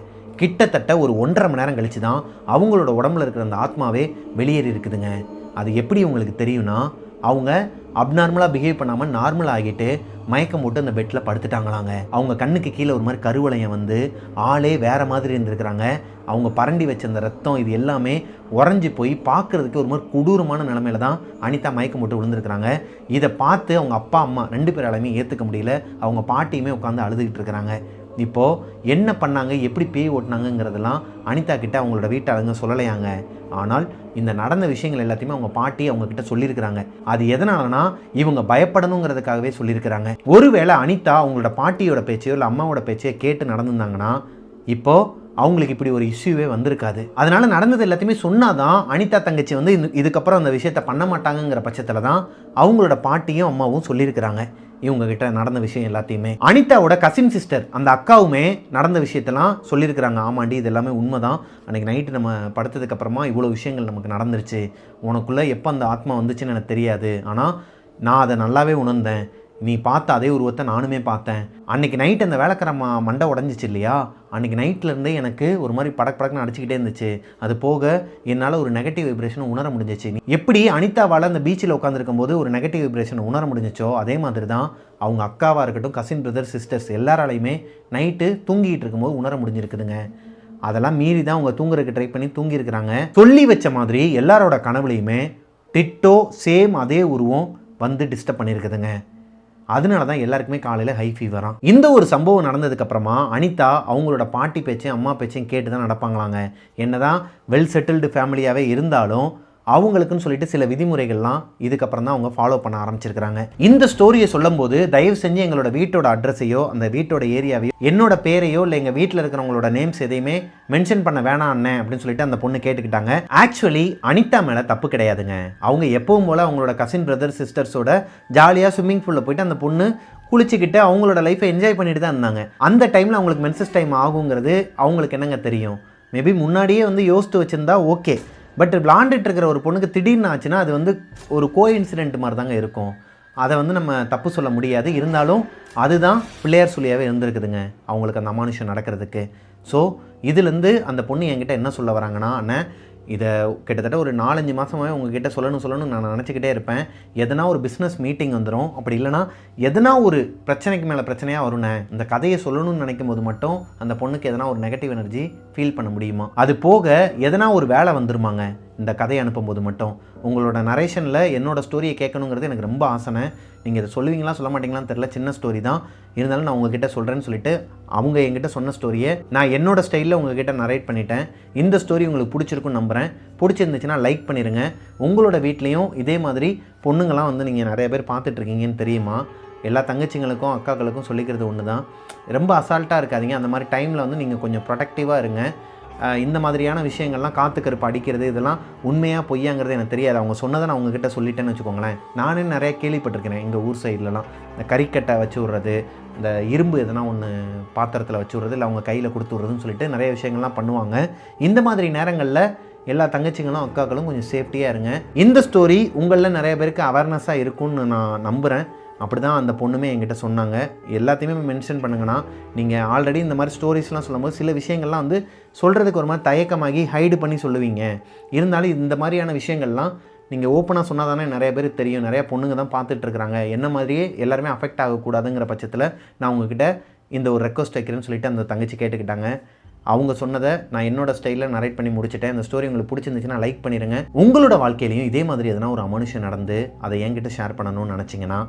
கிட்டத்தட்ட ஒரு 1.5 மணி நேரம் கழிச்சு தான் அவங்களோட உடம்புல இருக்கிற அந்த ஆத்மாவே வெளியேறி இருக்குதுங்க. அது எப்படி உங்களுக்கு தெரியும்னா, அவங்க அப்நார்மலாக பிஹேவ் பண்ணாமல் நார்மல் ஆகிட்டு மயக்கம் போட்டு அந்த பெட்டில் படுத்துட்டாங்களாங்க. அவங்க கண்ணுக்கு கீழே ஒரு மாதிரி கருவளையம் வந்து ஆளே வேறு மாதிரி இருந்திருக்கிறாங்க. அவங்க பரண்டி வச்ச அந்த ரத்தம் இது எல்லாமே உறைஞ்சி போய் பார்க்குறதுக்கு ஒரு மாதிரி கொடூரமான நிலமையில தான் அனிதா மயக்கம் போட்டு விழுந்திருக்கிறாங்க. இதை பார்த்து அவங்க அப்பா அம்மா 2 பேராலுமே ஏற்றுக்க முடியல. அவங்க பாட்டியுமே உட்காந்து அழுதுகிட்டு இருக்கிறாங்க. இப்போது என்ன பண்ணாங்க, எப்படி பேய் ஓட்டினாங்கிறதெல்லாம் அனிதா கிட்ட அவங்களோட வீட்டாளுங்க சொல்லலையாங்க. ஆனால் இந்த நடந்த விஷயங்கள் எல்லாத்தையுமே அவங்க பாட்டி அவங்க கிட்ட சொல்லியிருக்கிறாங்க. அது எதனாலனா இவங்க பயப்படணுங்கிறதுக்காகவே சொல்லியிருக்கிறாங்க. ஒருவேளை அனிதா அவங்களோட பாட்டியோட பேச்சையோ இல்லை அம்மாவோட பேச்சையோ கேட்டு நடந்திருந்தாங்கன்னா இப்போது அவங்களுக்கு இப்படி ஒரு இஷ்யூவே வந்திருக்காது. அதனால நடந்தது எல்லாத்தையுமே சொன்னாதான் அனிதா தங்கச்சி வந்து இதுக்கப்புறம் அந்த விஷயத்த பண்ண மாட்டாங்கிற பட்சத்தில் தான் அவங்களோட பாட்டியும் அம்மாவும் சொல்லியிருக்கிறாங்க இவங்க கிட்ட நடந்த விஷயம் எல்லாத்தையுமே. அனிதாவோட கசின் சிஸ்டர் அந்த அக்காவுமே நடந்த விஷயத்தெல்லாம் சொல்லியிருக்கிறாங்க. ஆமாண்டி இது எல்லாமே உண்மைதான், அன்றைக்கி நைட்டு நம்ம படுத்ததுக்கு அப்புறமா இவ்வளோ விஷயங்கள் நமக்கு நடந்துருச்சு, உனக்குள்ளே எப்போ அந்த ஆத்மா வந்துச்சுன்னு எனக்கு தெரியாது, ஆனால் நான் அதை நல்லாவே உணர்ந்தேன். நீ பார்த்த அதே உருவத்தை நானுமே பார்த்தேன். அன்றைக்கி நைட் அந்த வேலைக்கார மண்டை உடஞ்சிச்சு இல்லையா, அன்றைக்கி நைட்லேருந்தே எனக்கு ஒரு மாதிரி படக்குன்னு அடிச்சுக்கிட்டே இருந்துச்சு. அது போக என்னால் ஒரு நெகட்டிவ் வைப்ரேஷனை உணர முடிஞ்சிச்சு. எப்படி அனிதாவால் அந்த பீச்சில் உட்காந்துருக்கும் போது ஒரு நெகட்டிவ் வைப்ரேஷனை உணர முடிஞ்சிச்சோ, அதே மாதிரி தான் அவங்க அக்காவாக இருக்கட்டும், கசின் பிரதர் சிஸ்டர்ஸ் எல்லாராலையுமே நைட்டு தூங்கிட்டு இருக்கும்போது உணர முடிஞ்சிருக்குதுங்க. அதெல்லாம் மீறி தான் அவங்க தூங்குறதுக்கு ட்ரை பண்ணி தூங்கியிருக்கிறாங்க. சொல்லி வச்ச மாதிரி எல்லாரோட கனவுலையுமே டிட்டோ சேம் அதே உருவம் வந்து டிஸ்டர்ப் பண்ணியிருக்குதுங்க. அதனால தான் எல்லாருக்குமே காலையில் ஹை ஃபீவராக. இந்த ஒரு சம்பவம் நடந்ததுக்கப்புறமா அனிதா அவங்களோட பாட்டி பேச்சையும் அம்மா பேச்சையும் கேட்டு தான் நடப்பாங்களாங்க. என்ன தான் வெல் செட்டில்டு ஃபேமிலியாகவே இருந்தாலும் அவங்களுக்குன்னு சொல்லிட்டு சில விதிமுறைகள்லாம் இதுக்கப்புறம் தான் அவங்க ஃபாலோ பண்ண ஆரம்பிச்சிருக்கிறாங்க. இந்த ஸ்டோரியை சொல்லும் போது தயவு செஞ்சு எங்களோட வீட்டோட அட்ரஸையோ அந்த வீட்டோட ஏரியாவையோ என்னோட பேரையோ இல்லை எங்கள் வீட்டில் இருக்கிறவங்களோட நேம்ஸ் எதையுமே மென்ஷன் பண்ண வேணாம் அண்ணன் அப்படின்னு சொல்லிட்டு அந்த பொண்ணு கேட்டுக்கிட்டாங்க. ஆக்சுவலி அனிதா மேலே தப்பு கிடையாதுங்க. அவங்க எப்பவும் போல் அவங்களோட கசின் பிரதர் சிஸ்டர்ஸோட ஜாலியாக ஸ்விம்மிங் பூலில் போயிட்டு அந்த பொண்ணு குளிச்சுக்கிட்டு அவங்களோட லைஃப்பை என்ஜாய் பண்ணிட்டு தான் இருந்தாங்க. அந்த டைமில் அவங்களுக்கு மென்சஸ் டைம் ஆகுங்கிறது அவங்களுக்கு என்னங்க தெரியும். மேபி முன்னாடியே வந்து யோசித்து வச்சுருந்தா ஓகே. பட் விளாண்டுட்டு இருக்கிற ஒரு பொண்ணுக்கு திடீர்னு ஆச்சுன்னா அது வந்து ஒரு கோஇன்சிடென்ட் மாதிரி தாங்க இருக்கும். அதை வந்து நம்ம தப்பு சொல்ல முடியாது. இருந்தாலும் அதுதான் பிள்ளையார் சொல்லியாகவே இருந்திருக்குதுங்க அவங்களுக்கு அந்த அமானுஷம் நடக்கிறதுக்கு. ஸோ இதுலேருந்து அந்த பொண்ணு என்கிட்ட என்ன சொல்ல வராங்கன்னா, அண்ணன் இதை கிட்டத்தட்ட ஒரு 4-5 மாதமாகவே உங்ககிட்ட சொல்லணும்னு நான் நினச்சிக்கிட்டே இருப்பேன். எதனா ஒரு பிஸ்னஸ் மீட்டிங் வந்துடும், அப்படி இல்லைனா எதனா ஒரு பிரச்சனைக்கு மேலே பிரச்சனையாக வரும்ண்ணே. இந்த கதையை சொல்லணும்னு நினைக்கும் போது மட்டும் அந்த பொண்ணுக்கு எதனா ஒரு நெகட்டிவ் எனர்ஜி ஃபீல் பண்ண முடியுமா, அது போக எதனா ஒரு வேலை வந்துருமாங்க இந்த கதையை அனுப்பும்போது மட்டும். உங்களோட நரேஷனில் என்னோடய ஸ்டோரியை கேட்கணுங்கிறது எனக்கு ரொம்ப ஆசைனே. நீங்கள் இதை சொல்லுவீங்களா சொல்ல மாட்டீங்களான்னு தெரில, சின்ன ஸ்டோரி தான் இருந்தாலும் நான் உங்ககிட்ட சொல்கிறேன்னு சொல்லிட்டு அவங்க என்கிட்ட சொன்ன ஸ்டோரியை நான் என்னோடய ஸ்டைலில் உங்ககிட்ட நரேட் பண்ணிட்டேன். இந்த ஸ்டோரி உங்களுக்கு பிடிச்சிருக்குன்னு நம்புகிறேன். பிடிச்சிருந்துச்சுன்னா லைக் பண்ணிடுங்க. உங்களோட வீட்லேயும் இதே மாதிரி பொண்ணுங்களாம் வந்து நீங்கள் நிறைய பேர் பார்த்துட்ருக்கீங்கன்னு தெரியுமா. எல்லா தங்கச்சிங்களுக்கும் அக்காக்களுக்கும் சொல்லிக்கிறது ஒன்று தான், ரொம்ப அசால்ட்டாக இருக்காதீங்க. அந்த மாதிரி டைமில் வந்து நீங்கள் கொஞ்சம் ப்ரொடக்டிவாக இருங்க. இந்த மாதிரியான விஷயங்கள்லாம் காத்துக்கருப்பு அடிக்கிறது இதெல்லாம் உண்மையாக பொய்யாங்கிறது எனக்கு தெரியாது. அவங்க சொன்னதை நான் உங்ககிட்ட சொல்லிட்டேன்னு வச்சுக்கோங்களேன். நானே நிறைய கேள்விப்பட்டிருக்கிறேன் எங்கள் ஊர் சைட்லலாம். இந்த கறிக்கட்டை வச்சு விட்றது, இந்த இரும்பு எதனா ஒன்று பாத்திரத்தில் வச்சு விட்றது, இல்லை அவங்க கையில் கொடுத்து விட்றதுன்னு சொல்லிட்டு நிறைய விஷயங்கள்லாம் பண்ணுவாங்க. இந்த மாதிரி நேரங்களில் எல்லா தங்கச்சிங்களும் அக்காக்களும் கொஞ்சம் சேஃப்டியாக இருங்க. இந்த ஸ்டோரி உங்களில் நிறைய பேருக்கு அவேர்னஸாக இருக்கும்னு நான் நம்புகிறேன். அப்படி தான் அந்த பொண்ணுமே என்கிட்ட சொன்னாங்க. எல்லாத்தையுமே மென்ஷன் பண்ணுங்கன்னா, நீங்கள் ஆல்ரெடி இந்த மாதிரி ஸ்டோரிஸ்லாம் சொல்லும்போது சில விஷயங்கள்லாம் வந்து சொல்கிறதுக்கு ஒரு மாதிரி தயக்கமாகி ஹைடு பண்ணி சொல்லுவீங்க. இருந்தாலும் இந்த மாதிரியான விஷயங்கள்லாம் நீங்கள் ஓப்பனாக சொன்னால் தானே நிறைய பேருக்கு தெரியும். நிறைய பொண்ணுங்க தான் பார்த்துட்ருக்குறாங்க. என்ன மாதிரியே எல்லாருமே அஃபெக்ட் ஆகக்கூடாதுங்கிற பட்சத்தில் நான் உங்ககிட்ட இந்த ஒரு ரெக்வஸ்ட் வைக்கிறேன்னு சொல்லிட்டு அந்த தங்கச்சி கேட்டுக்கிட்டாங்க. அவங்க சொன்னதை நான் என்னோடய ஸ்டைலில் நரேட் பண்ணி முடிச்சிட்டேன். இந்த ஸ்டோரி உங்களுக்கு பிடிச்சிருந்துச்சுன்னா லைக் பண்ணிடுங்க. உங்களோட வாழ்க்கையிலையும் இதே மாதிரி எதனா ஒரு அமனுஷன் நடந்து அதை என்கிட்ட ஷேர் பண்ணணும்னு நினச்சிங்கன்னா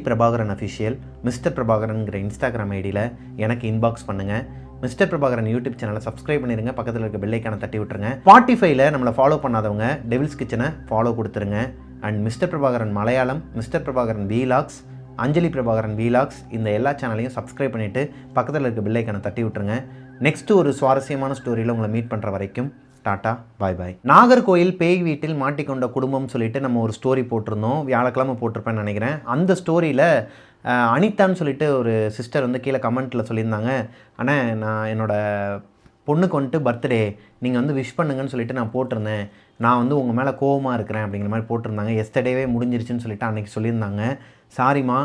பிரபாகரன் அஃபிஷியல் மிஸ்டர் பிரபாகரன்கிற இன்ஸ்டாகிராம் ஐடியில் எனக்கு இன்பாக்ஸ் பண்ணுங்கள். மிஸ்டர் பிரபாகரன் யூடியூப் சேனலை சப்ஸ்கிரைப் பண்ணிடுங்க. பக்கத்தில் இருக்க பெல் ஐக்கானை தட்டி விட்டுருங்க. Spotifyல நம்மளை ஃபாலோ பண்ணாதவங்க டெவில்ஸ் கிச்சனை ஃபாலோ கொடுத்துருங்க. And mister Prabhakaran Malayalam, mister Prabhakaran வீலாக்ஸ், அஞ்சலி பிரபாகரன் வீலாக்ஸ் இந்த எல்லா சேனலையும் சப்ஸ்கிரைப் பண்ணிவிட்டு பக்கத்தில் இருக்க பெல் ஐக்கானை தட்டி விட்டுருங்க. நெக்ஸ்ட்டு ஒரு சுவாரஸ்யமான ஸ்டோரியில் உங்களை மீட் பண்ணுற வரைக்கும் டாட்டா பாய் பாய். நாகர்கோயில் பேய் வீட்டில் மாட்டிக்கொண்ட குடும்பம் சொல்லிட்டு நம்ம ஒரு ஸ்டோரி போட்டிருந்தோம். வியாழக்கிழமை போட்டிருப்பேன்னு நினைக்கிறேன். அந்த ஸ்டோரியில் அனிதான்னு சொல்லிட்டு ஒரு சிஸ்டர் வந்து கீழே கமெண்ட்டில் சொல்லியிருந்தாங்க, ஆனால் நான் என்னோடய பொண்ணுக்கு வந்துட்டு பர்த்டே நீங்கள் வந்து விஷ் பண்ணுங்கன்னு சொல்லிட்டு நான் போட்டிருந்தேன். நான் வந்து உங்கள் மேலே கோவமாக இருக்கிறேன் அப்படிங்கிற மாதிரி போட்டிருந்தாங்க. எஸ்டர்டேவே முடிஞ்சிருச்சுன்னு சொல்லிட்டு அன்றைக்கி சொல்லியிருந்தாங்க. சாரிம்மா,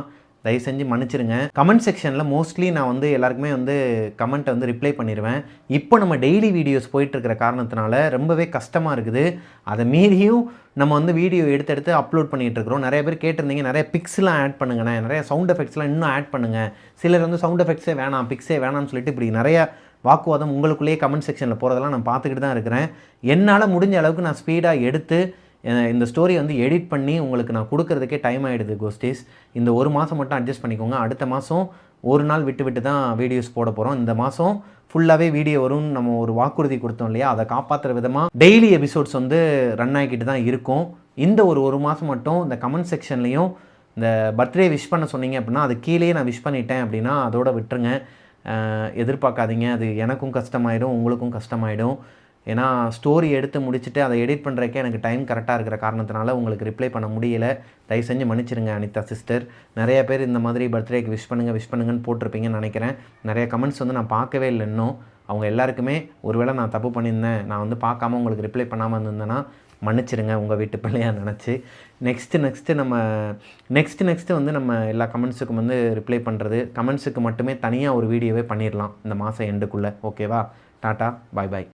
தயவு செஞ்சு மன்னிச்சிருங்க. கமெண்ட் செக்ஷனில் மோஸ்ட்லி நான் வந்து எல்லாருக்குமே வந்து கமெண்ட்டை வந்து ரிப்ளை பண்ணிடுவேன். இப்போ நம்ம டெய்லி வீடியோஸ் போயிட்டுருக்கிற காரணத்தினால ரொம்பவே கஷ்டமாக இருக்குது. அதை மீறியும் நம்ம வந்து வீடியோ எடுத்து அப்லோட் பண்ணிகிட்ருக்கிறோம். நிறைய பேர் கேட்டிருந்தீங்க, நிறைய பிக்ஸ்லாம் ஆட் பண்ணுங்கண்ணே, நிறைய சவுண்ட் எஃபெக்ட்ஸ்லாம் இன்னும் ஆட் பண்ணுங்கள். சிலர் வந்து சவுண்ட் எஃபெக்ட்ஸே வேணாம், பிக்ஸே வேணாம்னு சொல்லிட்டு இப்படி நிறைய வாக்குவாதம் உங்களுக்குள்ளேயே கமெண்ட் செக்ஷனில் போகிறதெல்லாம் நான் பார்த்துக்கிட்டு தான் இருக்கிறேன். என்னால் முடிஞ்ச அளவுக்கு நான் ஸ்பீடாக எடுத்து இந்த ஸ்டோரி வந்து எடிட் பண்ணி உங்களுக்கு நான் கொடுக்குறதுக்கே டைம் ஆகிடுது கோஸ்டேஸ். இந்த ஒரு மாதம் மட்டும் அட்ஜஸ்ட் பண்ணிக்கோங்க. அடுத்த மாதம் ஒரு நாள் விட்டு தான் வீடியோஸ் போட போகிறோம். இந்த மாதம் ஃபுல்லாகவே வீடியோ வரும்னு நம்ம ஒரு வாக்குறுதி கொடுத்தோம் இல்லையா, அதை காப்பாற்றுற விதமாக டெய்லி எபிசோட்ஸ் வந்து ரன் ஆகிக்கிட்டு தான் இருக்கும். இந்த ஒரு மாதம் மட்டும் இந்த கமெண்ட் செக்ஷன்லேயும் இந்த பர்த்டே விஷ் பண்ண சொன்னீங்க அப்படின்னா அது கீழே நான் விஷ் பண்ணிட்டேன் அப்படின்னா அதோட விட்டுருங்க. எதிர்பார்க்காதீங்க. அது எனக்கும் கஷ்டமாயிடும், உங்களுக்கும் கஷ்டமாயிடும். ஏன்னா ஸ்டோரி எடுத்து முடிச்சுட்டு அதை எடிட் பண்ணுறதுக்கே எனக்கு டைம் கரெக்டாக இருக்கிற காரணத்தினால உங்களுக்கு ரிப்ளை பண்ண முடியல. தயவு செஞ்சு மன்னிச்சிருங்க அனிதா சிஸ்டர். நிறைய பேர் இந்த மாதிரி பர்த்டேக்கு விஷ் பண்ணுங்கன்னு போட்டிருப்பீங்கன்னு நினைக்கிறேன். நிறைய கமெண்ட்ஸ் வந்து நான் பார்க்கவே இல்லை இன்னும். அவங்க எல்லாருக்குமே ஒருவேளை நான் தப்பு பண்ணியிருந்தேன், நான் வந்து பார்க்காம உங்களுக்கு ரிப்ளை பண்ணாமல் இருந்திருந்தேன்னா மன்னிச்சிடுங்க உங்கள் வீட்டு பிள்ளையாக நினச்சி. நெக்ஸ்ட்டு வந்து நம்ம எல்லா கமெண்ட்ஸுக்கும் வந்து ரிப்ளை பண்ணுறது, கமெண்ட்ஸுக்கு மட்டுமே தனியாக ஒரு வீடியோவே பண்ணிடலாம் இந்த மாதம் எண்டுக்குள்ளே. ஓகேவா? டாட்டா, பாய் பாய்.